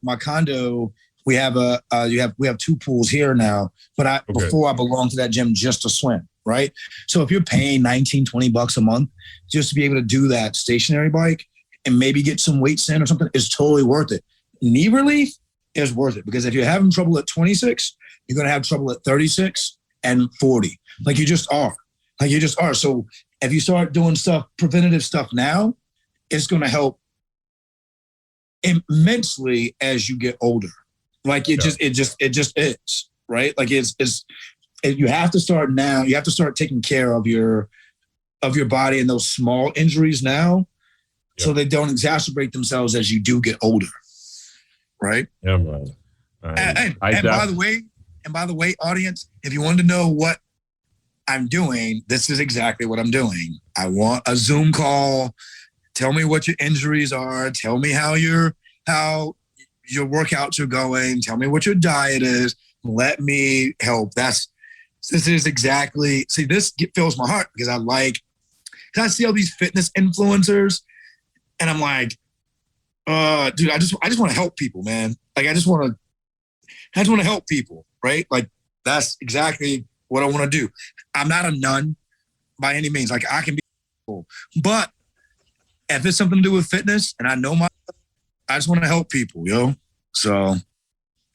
my condo. We have we have 2 pools here now. But before I belonged to that gym just to swim, right? So if you're paying $19-20 a month just to be able to do that stationary bike and maybe get some weights in or something, it's totally worth it. Knee relief is worth it, because if you're having trouble at 26, you're going to have trouble at 36 and 40. Like you just are. So if you start doing preventative stuff now, it's going to help immensely as you get older. Like it just is, right? Like you have to start now. You have to start taking care of your body and those small injuries now, so they don't exacerbate themselves as you do get older, right? Yeah, man. And by the way, audience, if you wanted to know what I'm doing, this is exactly what I'm doing. I want a Zoom call. Tell me what your injuries are. Tell me how your workouts are going. Tell me what your diet is. Let me help. This fills my heart, because I see all these fitness influencers and I'm like, dude, I just want to help people, man. Like I just want to help people, right? Like that's exactly what I want to do. I'm not a nun by any means. Like I can be cool, but if it's something to do with fitness and I just want to help people, yo. So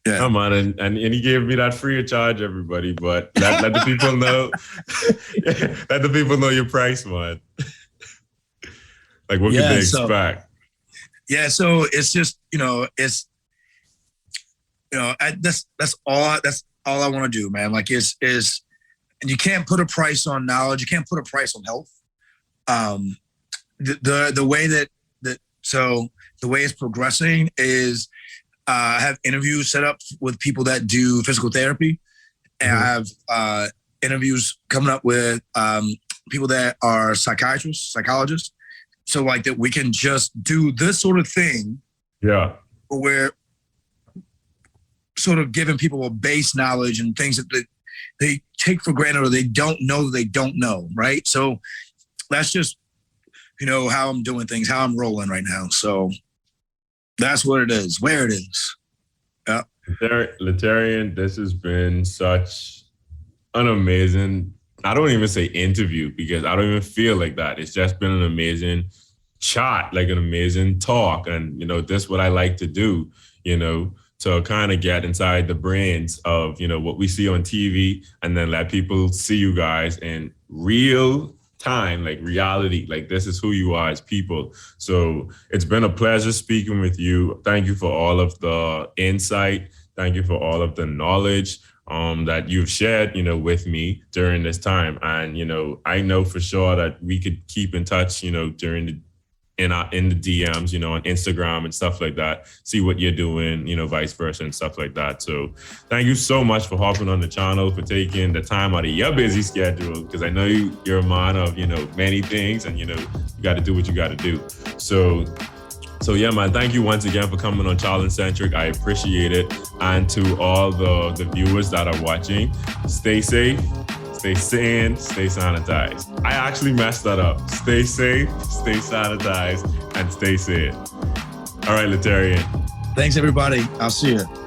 yeah. Come on, and he gave me that free of charge, everybody. But let the people know, let the people know your price, man. Like, what can they expect? So it's just, that's all I want to do, man. Like, is you can't put a price on knowledge. You can't put a price on health. The way the way it's progressing is. I have interviews set up with people that do physical therapy, and I have interviews coming up with people that are psychologists. So like that we can just do this sort of thing. Yeah. Where sort of giving people a base knowledge and things that they take for granted or they don't know, right? So that's just, how I'm doing things, how I'm rolling right now. So that's what it is, where it is. Yeah. Laterrian, this has been such an amazing, I don't even say interview because I don't even feel like that. It's just been an amazing chat, like an amazing talk. And, this is what I like to do, to kind of get inside the brains of, what we see on TV and then let people see you guys in real time, like reality, like this is who you are as people. So it's been a pleasure speaking with you. Thank you for all of the insight. Thank you for all of the knowledge that you've shared, with me during this time. And, I know for sure that we could keep in touch, during in the DMs, on Instagram and stuff like that, see what you're doing, vice versa and stuff like that. So thank you so much for hopping on the channel, for taking the time out of your busy schedule, because I know you're a man of, many things and, you got to do what you got to do. So yeah, man, thank you once again for coming on ChallengeCentric. I appreciate it. And to all the viewers that are watching, stay safe. Stay sane, stay sanitized. I actually messed that up. Stay safe, stay sanitized, and stay sane. All right, Laterrian. Thanks, everybody. I'll see you.